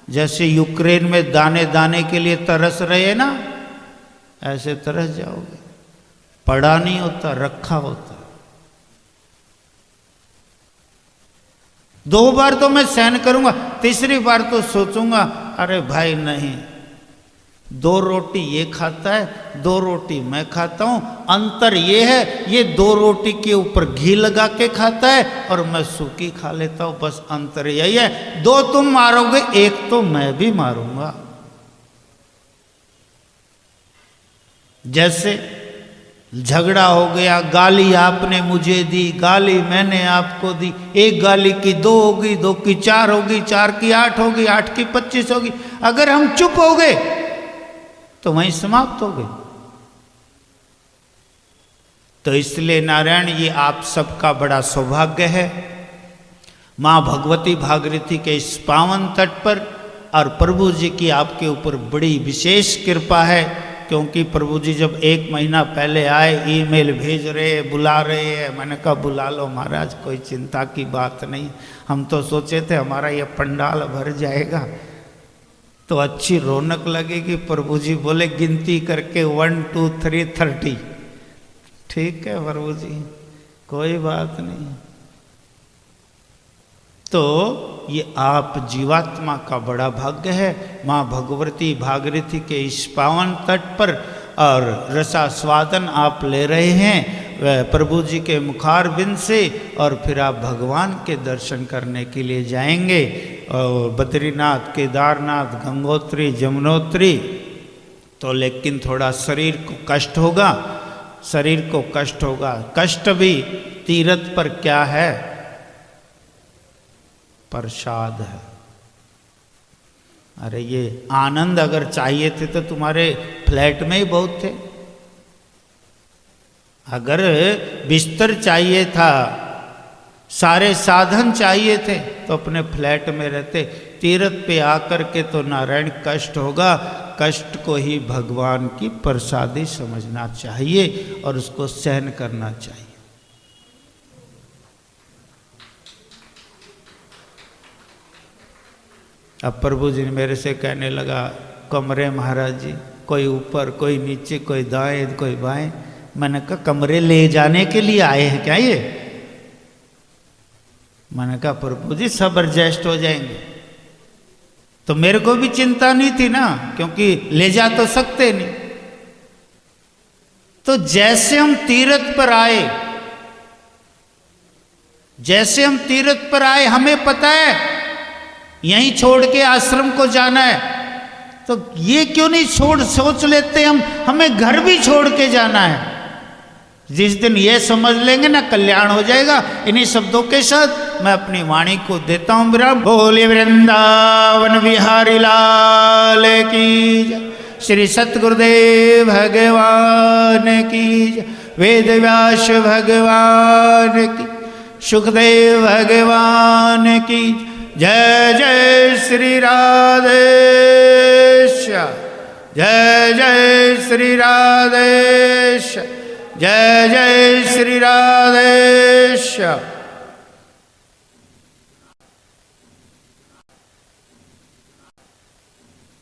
जैसे यूक्रेन में दाने दाने के लिए तरस रहे ना, ऐसे तरस जाओगे। पड़ा नहीं होता, रखा होता। 2 बार तो मैं सहन करूंगा, तीसरी बार तो सोचूंगा अरे भाई नहीं, 2 रोटी ये खाता है, 2 रोटी मैं खाता हूं। अंतर ये है, ये 2 रोटी के ऊपर घी लगा के खाता है और मैं सूखी खा लेता हूं। बस अंतर यही है, 2 तुम मारोगे, 1 तो मैं भी मारूंगा। जैसे झगड़ा हो गया, गाली आपने मुझे दी, गाली मैंने आपको दी, 1 गाली की 2 होगी, 2 की 4 होगी, 4 की 8 होगी, 8 की 25 होगी। अगर हम चुप हो गए तो वहीं समाप्त हो गई। तो इसलिए नारायण, ये आप सबका बड़ा सौभाग्य है, माँ भगवती भागीरथी के इस पावन तट पर, और प्रभु जी की आपके ऊपर बड़ी विशेष कृपा है। क्योंकि प्रभु जी जब 1 महीना पहले आए, ईमेल भेज रहे, बुला रहे हैं। मैंने कहा बुला लो महाराज, कोई चिंता की बात नहीं। हम तो सोचे थे हमारा ये पंडाल भर जाएगा तो अच्छी रौनक लगेगी। प्रभु जी बोले गिनती करके 1 2 3 30। ठीक है प्रभु जी, कोई बात नहीं। तो ये आप जीवात्मा का बड़ा भाग्य है, माँ भगवती भागीरथी के इस पावन तट पर, और रसास्वादन आप ले रहे हैं प्रभु जी के मुखारबिंद से, और फिर आप भगवान के दर्शन करने के लिए जाएंगे। और बद्रीनाथ, केदारनाथ, गंगोत्री, जमुनोत्री। तो लेकिन थोड़ा शरीर को कष्ट होगा, शरीर को कष्ट होगा। कष्ट भी तीर्थ पर क्या है? प्रसाद है। अरे ये आनंद अगर चाहिए थे तो तुम्हारे फ्लैट में ही बहुत थे। अगर बिस्तर चाहिए था, सारे साधन चाहिए थे, तो अपने फ्लैट में रहते। तीर्थ पे आकर के तो नारायण कष्ट होगा। कष्ट को ही भगवान की प्रसादी समझना चाहिए और उसको सहन करना चाहिए। अब प्रभु जी ने मेरे से कहने लगा, कमरे महाराज जी, कोई ऊपर, कोई नीचे, कोई दाएं, कोई बाएं। मैंने कहा कमरे ले जाने के लिए आए हैं क्या ये? मैंने कहा प्रभु जी सब एडजस्ट हो जाएंगे। तो मेरे को भी चिंता नहीं थी ना, क्योंकि ले जा तो सकते नहीं। तो जैसे हम तीर्थ पर आए, हमें पता है यहीं छोड़ के आश्रम को जाना है, तो ये क्यों नहीं सोच लेते हमें घर भी छोड़ के जाना है। जिस दिन ये समझ लेंगे ना, कल्याण हो जाएगा। इन्हीं शब्दों के साथ मैं अपनी वाणी को देता हूं विराम। बोले वृंदावन बिहारी लाल की जय, श्री सतगुरुदेव भगवान की जय, वेद व्यास भगवान की, सुखदेव भगवान की जय। जय श्री राधेश, जय जय श्री राधेश, जय जय श्री राधेश।